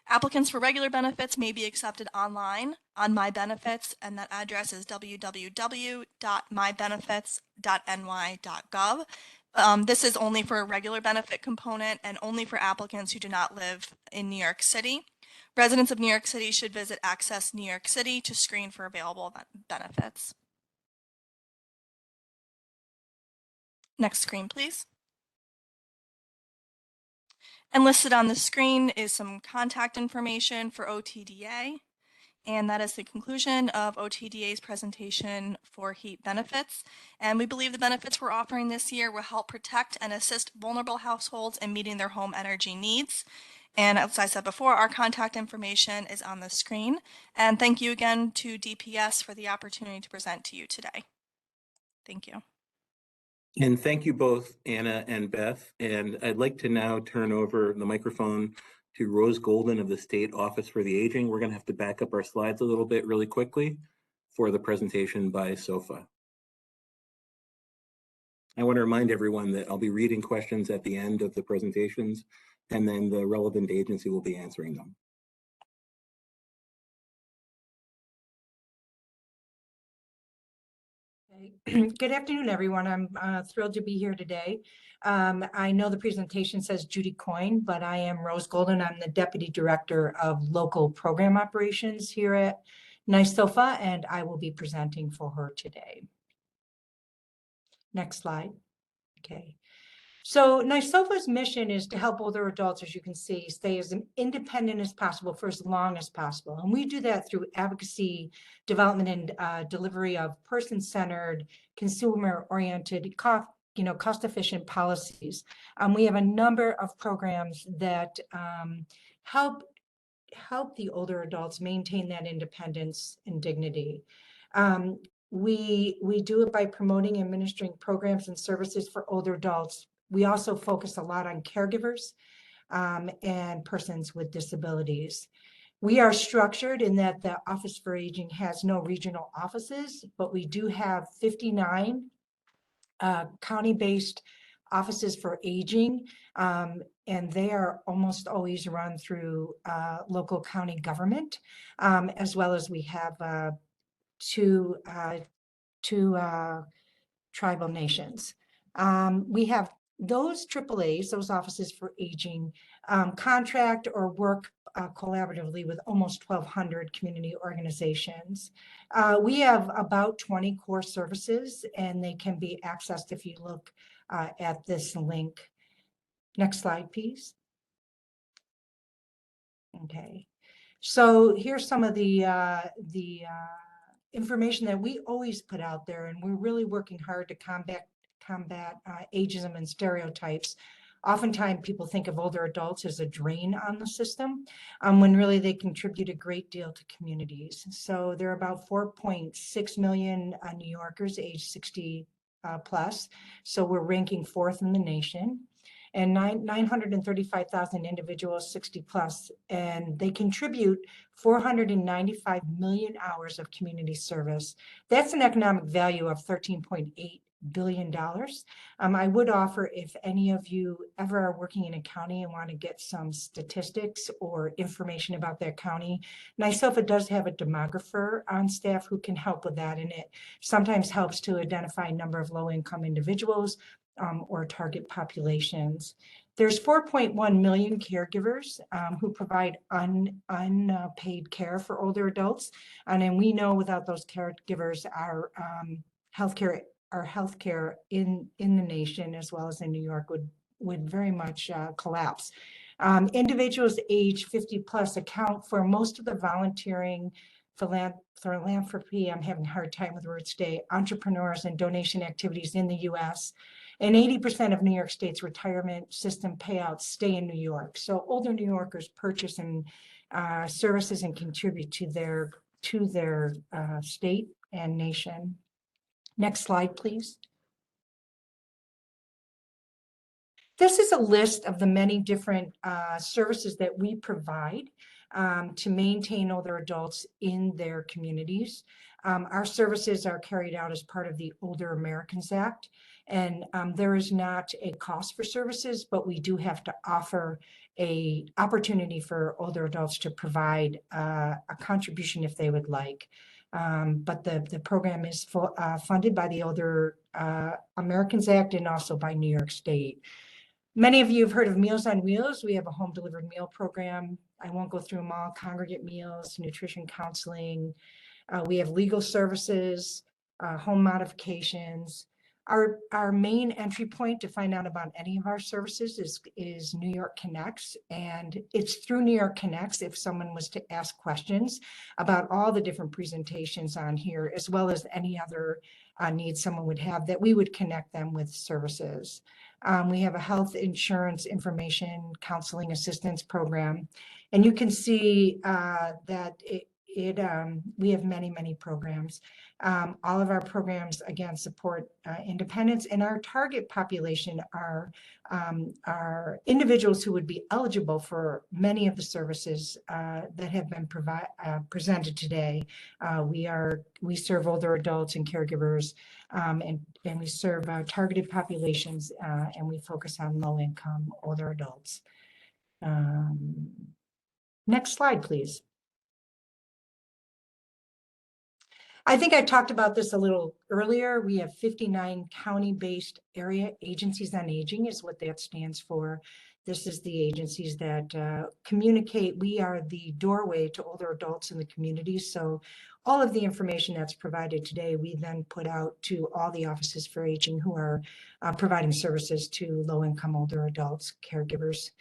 Applicants for regular benefits may be accepted online on My Benefits, and that address is www.mybenefits.ny.gov. This is only for a regular benefit component and only for applicants who do not live in New York City. Residents of New York City should visit Access New York City to screen for available benefits. Next screen, please. And listed on the screen is some contact information for OTDA. And that is the conclusion of OTDA's presentation for heat benefits. And we believe the benefits we're offering this year will help protect and assist vulnerable households in meeting their home energy needs. And as I said before, our contact information is on the screen. And thank you again to DPS for the opportunity to present to you today. Thank you. And thank you both, Anna and Beth. And I'd like to now turn over the microphone to Rose Golden of the State Office for the Aging. We're going to have to back up our slides a little bit really quickly for the presentation by SOFA. I want to remind everyone that I'll be reading questions at the end of the presentations, and then the relevant agency will be answering them. Good afternoon, everyone. I'm thrilled to be here today. I know the presentation says Judy Coyne, but I am Rose Golden. I'm the Deputy Director of Local Program Operations here at NYSOFA, and I will be presenting for her today. Next slide. Okay. So NYSOFA's mission is to help older adults, as you can see, stay as independent as possible for as long as possible. And we do that through advocacy, development, and delivery of person-centered, consumer-oriented, cost-efficient policies. We have a number of programs that help the older adults maintain that independence and dignity. We do it by promoting and administering programs and services for older adults. We also focus a lot on caregivers and persons with disabilities. We are structured in that the Office for Aging has no regional offices, but we do have 59 county-based offices for aging, and they are almost always run through local county government, as well as we have two tribal nations. We have those AAAs, those offices for aging, contract or work collaboratively with almost 1,200 community organizations. We have about 20 core services, and they can be accessed if you look at this link. Next slide, please. Okay, so here's some of the information that we always put out there, and we're really working hard to combat ageism and stereotypes. Oftentimes people think of older adults as a drain on the system, when really they contribute a great deal to communities. So there are about 4.6 million New Yorkers age 60 plus. So we're ranking 4th in the nation. And 935,000 individuals 60 plus, and they contribute 495 million hours of community service. That's an economic value of $13.8 billion. I would offer, if any of you ever are working in a county and want to get some statistics or information about their county, NYSOFA does have a demographer on staff who can help with that, and it sometimes helps to identify a number of low-income individuals or target populations. There's 4.1 million caregivers who provide unpaid care for older adults. And then we know without those caregivers, our healthcare in the nation, as well as in New York, would very much collapse. Individuals age 50 plus account for most of the volunteering, philanthropy, I'm having a hard time with words today, entrepreneurs and donation activities in the US. And 80% of New York State's retirement system payouts stay in New York. So older New Yorkers purchase and services and contribute to their state and nation. Next slide, please. This is a list of the many different services that we provide to maintain older adults in their communities. Our services are carried out as part of the Older Americans Act, and there is not a cost for services, but we do have to offer an opportunity for older adults to provide a contribution if they would like. But the program is funded by the Older Americans Act and also by New York State. Many of you have heard of Meals on Wheels. We have a home delivered meal program. I won't go through them all. Congregate meals, nutrition counseling. We have legal services, home modifications. Our main entry point to find out about any of our services is New York Connects, and it's through New York Connects if someone was to ask questions about all the different presentations on here, as well as any other needs someone would have, that we would connect them with services. We have a health insurance information counseling assistance program, and you can see that we have many programs. All of our programs, again, support independence, and our target population are individuals who would be eligible for many of the services that have been presented today. We serve older adults and caregivers, and we serve targeted populations, and we focus on low-income older adults. Next slide, please. I think I talked about this a little earlier. We have 59 county-based area agencies on aging is what that stands for. This is the agencies that communicate. We are the doorway to older adults in the community. So all of the information that's provided today, we then put out to all the offices for aging who are providing services to low-income older adults, caregivers.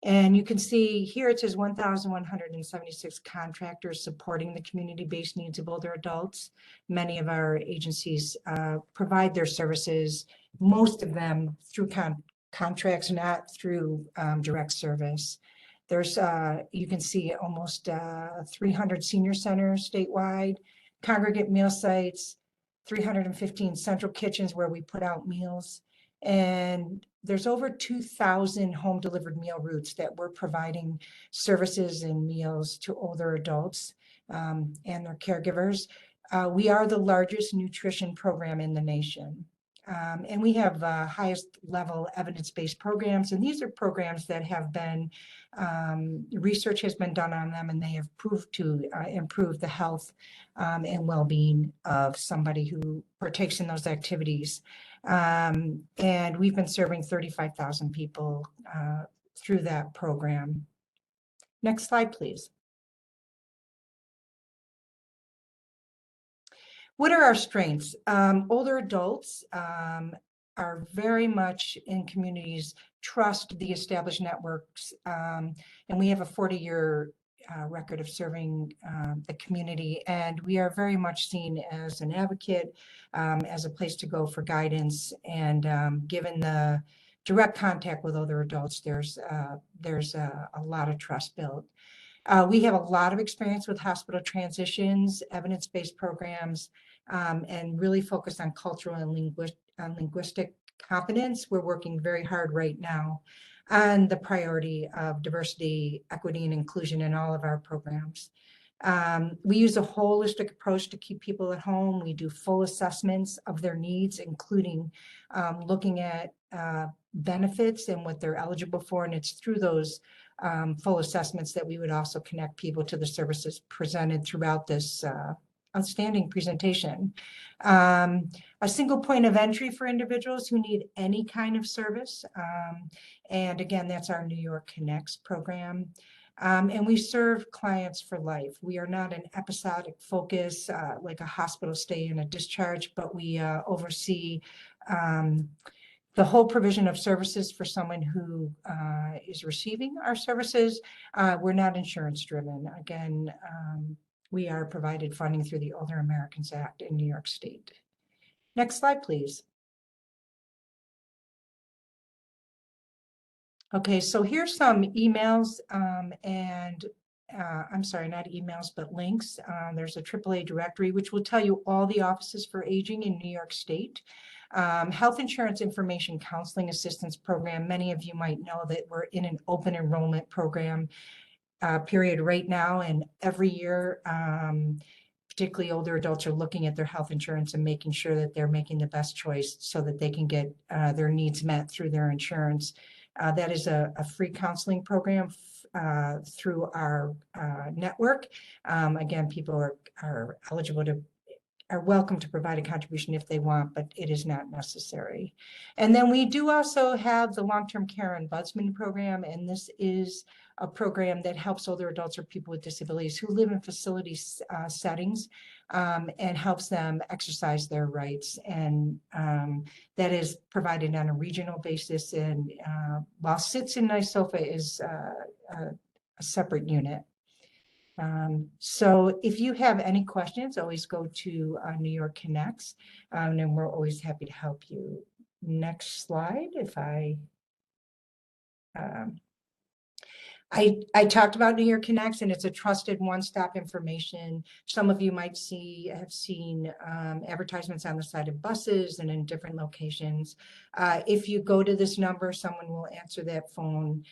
And you can see here it says 1,176 contractors supporting the community-based needs of older adults. Many of our agencies provide their services, most of them through contracts, not through direct service. There's, you can see almost 300 senior centers statewide, congregate meal sites, 315 central kitchens where we put out meals. And there's over 2,000 home delivered meal routes that we're providing services and meals to older adults and their caregivers. We are the largest nutrition program in the nation. And we have highest level evidence-based programs. And these are programs that have been, research has been done on them, and they have proved to improve the health and well-being of somebody who partakes in those activities. And we've been serving 35,000 people through that program. Next slide, please. What are our strengths? Older adults are very much in communities, trust the established networks, and we have a 40-year record of serving the community, and we are very much seen as an advocate, as a place to go for guidance, and given the direct contact with older adults, there's a lot of trust built. We have a lot of experience with hospital transitions, evidence-based programs, and really focused on cultural and linguistic competence. We're working very hard right now on the priority of diversity, equity, and inclusion in all of our programs. We use a holistic approach to keep people at home. We do full assessments of their needs, including looking at benefits and what they're eligible for, and it's through those full assessments that we would also connect people to the services presented throughout this outstanding presentation. A single point of entry for individuals who need any kind of service. And again, that's our New York Connects program. And we serve clients for life. We are not an episodic focus like a hospital stay and a discharge, but we oversee the whole provision of services for someone who is receiving our services. We're not insurance driven. Again, we are provided funding through the Older Americans Act in New York State. Next slide, please. Okay, so here's some emails and I'm sorry, not emails, but links. There's a AAA directory, which will tell you all the offices for aging in New York State. Health Insurance Information Counseling Assistance Program. Many of you might know that we're in an open enrollment program period right now, and every year, particularly older adults are looking at their health insurance and making sure that they're making the best choice so that they can get their needs met through their insurance. That is a free counseling program through our network. Again, people are eligible to are welcome to provide a contribution if they want, but it is not necessary. And then we do also have the long-term care ombudsman program, and this is a program that helps older adults or people with disabilities who live in facility settings and helps them exercise their rights. And that is provided on a regional basis, and while sits in NYSOFA is a separate unit. So if you have any questions, always go to New York Connects, and we're always happy to help you. Next slide, if I talked about New York Connects, and it's a trusted one-stop information. Some of you might have seen advertisements on the side of buses and in different locations. If you go to this number, someone will answer that phone,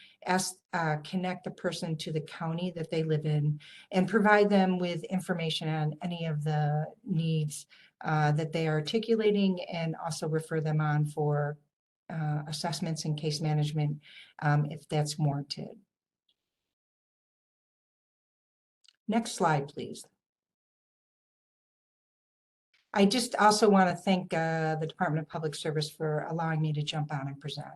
connect the person to the county that they live in, and provide them with information on any of the needs that they are articulating, and also refer them on for assessments and case management if that's warranted. Next slide, please. I just also want to thank the Department of Public Service for allowing me to jump on and present.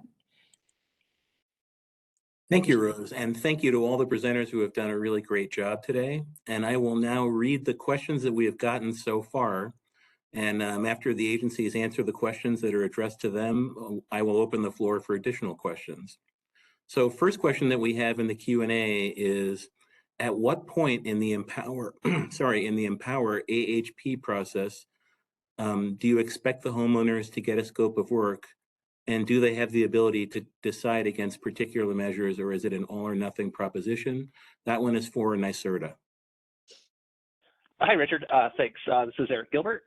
Thank you, Rose, and thank you to all the presenters who have done a really great job today. And I will now read the questions that we have gotten so far. And after the agencies answer the questions that are addressed to them, I will open the floor for additional questions. So first question that we have in the Q&A is, at what point in the Empower, in the Empower AHP process, do you expect the homeowners to get a scope of work, and do they have the ability to decide against particular measures, or is it an all or nothing proposition? That one is for NYSERDA. Hi, Richard. Thanks. This is Eric Gilbert.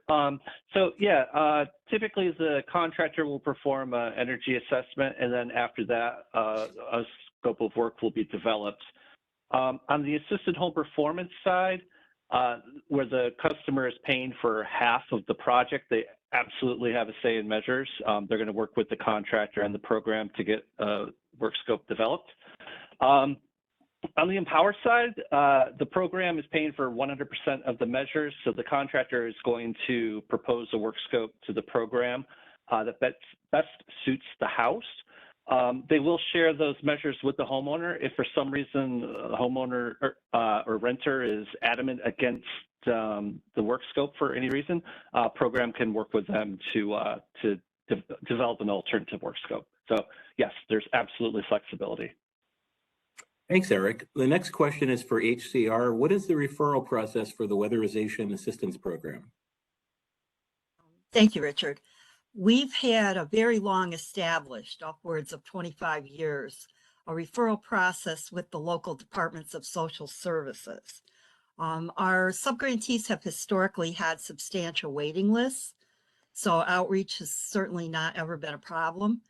Typically the contractor will perform an energy assessment, and then after that, a scope of work will be developed. On the assisted home performance side, where the customer is paying for half of the project, they absolutely have a say in measures. They're going to work with the contractor and the program to get a work scope developed. On the Empower side, the program is paying for 100% of the measures, so the contractor is going to propose a work scope to the program that best suits the house. They will share those measures with the homeowner. If for some reason the homeowner or renter is adamant against the work scope for any reason, program can work with them to develop an alternative work scope. So yes, there's absolutely flexibility. Thanks, Eric. The next question is for HCR. What is the referral process for the weatherization assistance program? Thank you, Richard. We've had a very long established, upwards of 25 years, a referral process with the local departments of social services. Our subgrantees have historically had substantial waiting lists, so outreach has certainly not ever been a problem.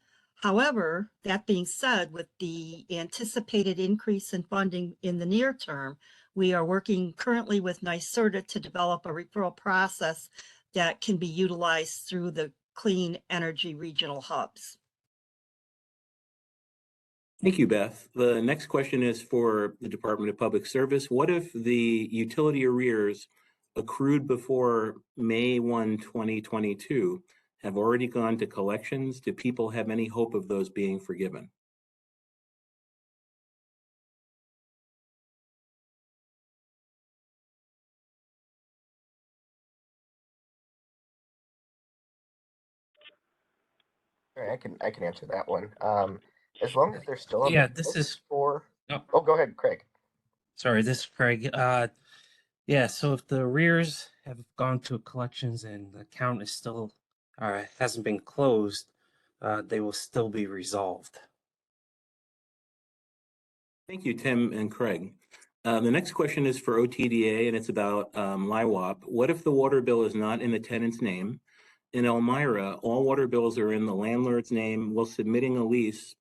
However, that being said, with the anticipated increase in funding in the near term, we are working currently with NYSERDA to develop a referral process that can be utilized through the clean energy regional hubs. Thank you, Beth. The next question is for the Department of Public Service. What if the utility arrears accrued before May 1, 2022 have already gone to collections? Do people have any hope of those being forgiven? All right, I can answer that one. As long as they're still on Yeah, the this books is for. oh, Oh, go ahead, Craig. sorry, this is Craig. Yeah, so if the arrears have gone to collections and the account is still hasn't been closed, they will still be resolved. Thank you, Tim and Craig. The next question is for OTDA, and it's about LIWAP. What if the water bill is not in the tenant's name? In Elmira, all water bills are in the landlord's name. Will submitting a lease,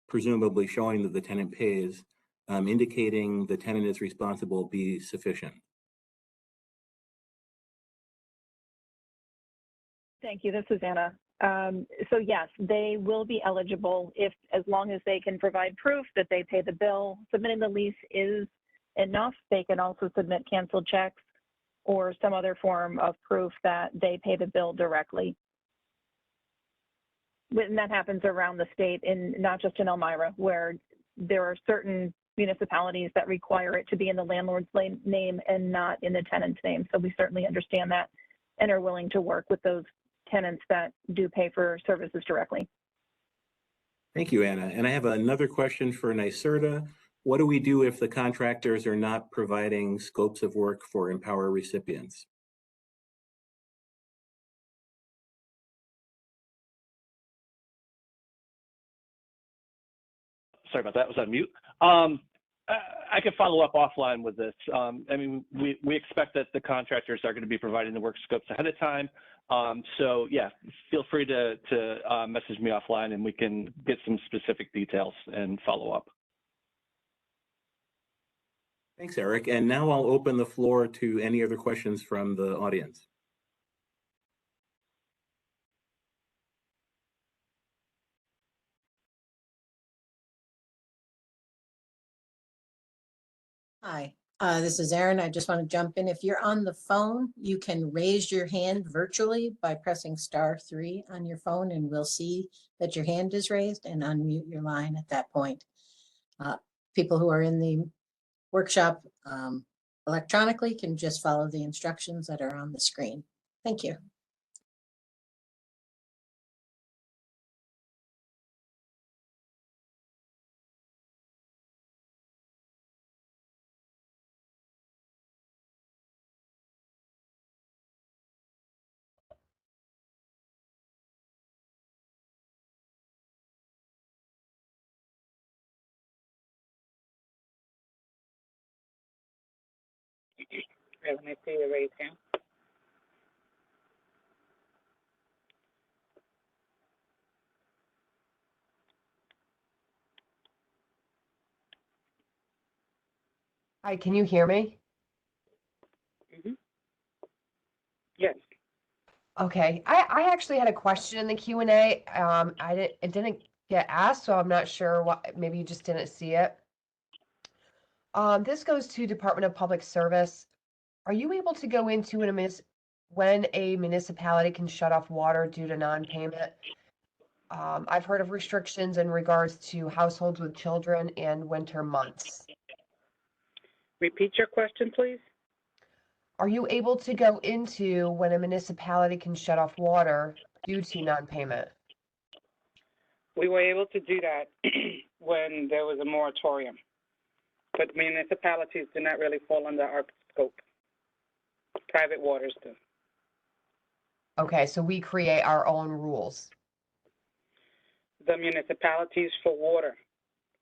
presumably showing that the tenant pays, indicating the tenant is responsible, be sufficient? Thank you. This is Anna. So yes, they will be eligible as long as they can provide proof that they pay the bill. Submitting the lease is enough. They can also submit canceled checks. or some other form of proof that they pay the bill directly. And that happens around the state, and not just in Elmira, where there are certain municipalities that require it to be in the landlord's name and not in the tenant's name. So we certainly understand that and are willing to work with those tenants that do pay for services directly. Thank you, Anna. And I have another question for NYSERDA. What do we do if the contractors are not providing scopes of work for Empower recipients? Sorry about that, was on mute. I can follow up offline with this. I mean, we expect that the contractors are going to be providing the work scopes ahead of time. So yeah, feel free to message me offline and we can get some specific details and follow up. Thanks, Eric. And now I'll open the floor to any other questions from the audience. Hi, this is Erin. I just want to jump in. If you're on the phone, you can raise your hand virtually by pressing *3 on your phone, and we'll see that your hand is raised and unmute your line at that point. People who are in the workshop electronically can just follow the instructions that are on the screen. Thank you. Let me see the raise hand. Hi, can you hear me? Yes. Okay, I actually had a question in the Q&A. It didn't get asked, so I'm not sure what, maybe you just didn't see it. This goes to Department of Public Service. Are you able to go into when a municipality can shut off water due to non-payment? I've heard of restrictions in regards to households with children and winter months. Repeat your question, please. Are you able to go into when a municipality can shut off water due to non-payment? We were able to do that when there was a moratorium, but municipalities do not really fall under our scope. Private waters do. Okay, so we create our own rules. The municipalities for water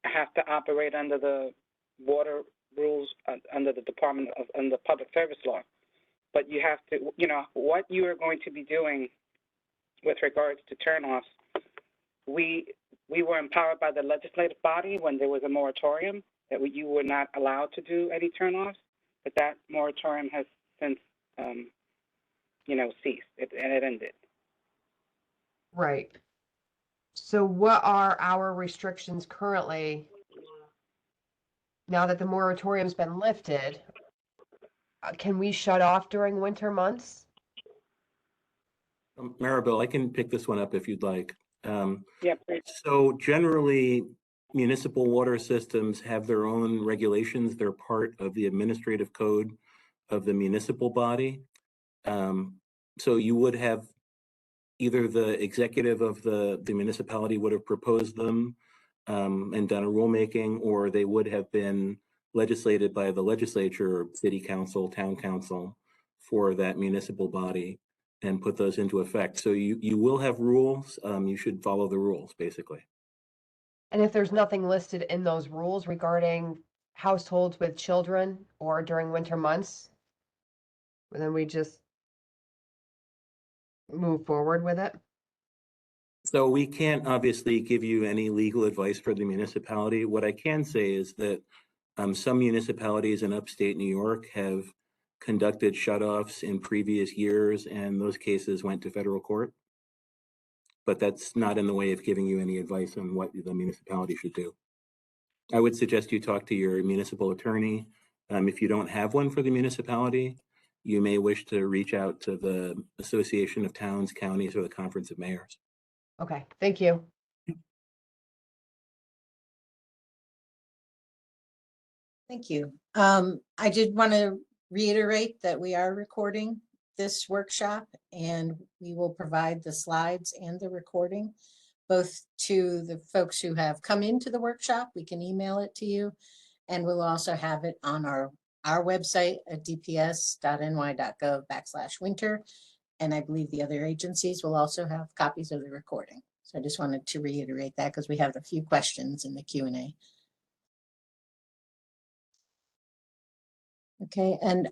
have to operate under the water rules under the under Public Service Law. But you have to, what you are going to be doing with regards to turnoffs, we were empowered by the legislative body when there was a moratorium that you were not allowed to do any turnoffs, but that moratorium has since, ceased, and it ended. Right. So what are our restrictions currently now that the moratorium's been lifted? Can we shut off during winter months? Maribel, I can pick this one up if you'd like. Yeah, please. So generally, municipal water systems have their own regulations. They're part of the administrative code of the municipal body. So you would have either the executive of the municipality would have proposed them and done a rulemaking, or they would have been legislated by the legislature, city council, town council for that municipal body and put those into effect. So you will have rules. You should follow the rules, basically. And if there's nothing listed in those rules regarding households with children or during winter months, then we just move forward with it? So we can't obviously give you any legal advice for the municipality. What I can say is that some municipalities in upstate New York have conducted shutoffs in previous years, and those cases went to federal court. But that's not in the way of giving you any advice on what the municipality should do. I would suggest you talk to your municipal attorney. If you don't have one for the municipality, you may wish to reach out to the Association of Towns, Counties, or the Conference of Mayors. Okay, thank you. Thank you. I did want to reiterate that we are recording this workshop and we will provide the slides and the recording both to the folks who have come into the workshop. We can email it to you, and we'll also have it on our website at dps.ny.gov/winter. And I believe the other agencies will also have copies of the recording. So I just wanted to reiterate that because we have a few questions in the Q&A. Okay, and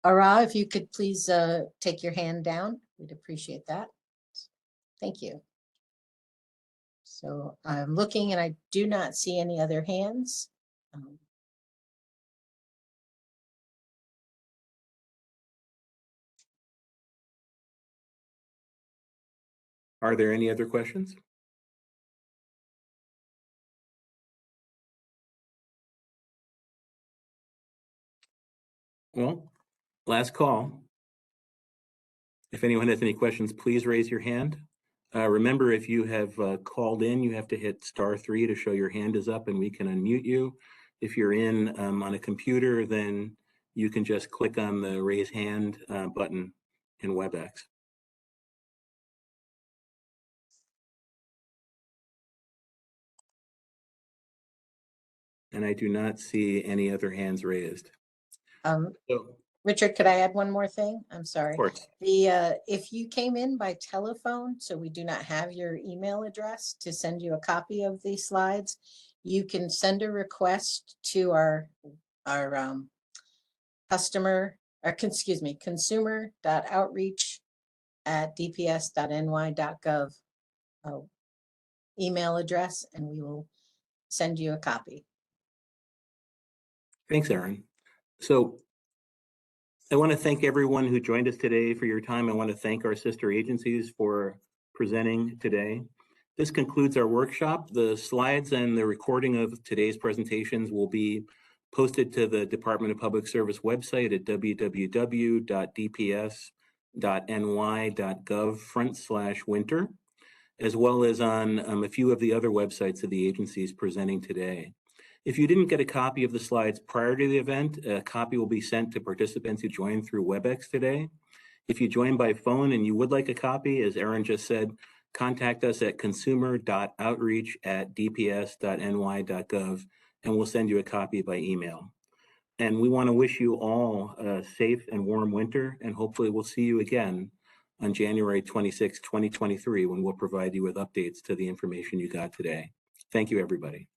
Ara, if you could please take your hand down, we'd appreciate that. Thank you. So I'm looking and I do not see any other hands. Are there any other questions? Well, last call. If anyone has any questions, please raise your hand. Remember, if you have called in, you have to hit *3 to show your hand is up and we can unmute you. If you're in on a computer, then you can just click on the raise hand button in WebEx. And I do not see any other hands raised. Richard, could I add one more thing? I'm sorry. Of course. If you came in by telephone, so we do not have your email address to send you a copy of these slides, you can send a request to our consumer.outreach@dps.ny.gov email address, and we will send you a copy. Thanks, Erin. So I want to thank everyone who joined us today for your time. I want to thank our sister agencies for presenting today. This concludes our workshop. The slides and the recording of today's presentations will be posted to the Department of Public Service website at www.dps.ny.gov/winter, as well as on a few of the other websites of the agencies presenting today. If you didn't get a copy of the slides prior to the event, a copy will be sent to participants who joined through WebEx today. If you joined by phone and you would like a copy, as Erin just said, contact us at consumer.outreach@dps.ny.gov and we'll send you a copy by email. And we want to wish you all a safe and warm winter, and hopefully we'll see you again on January 26, 2023, when we'll provide you with updates to the information you got today. Thank you, everybody.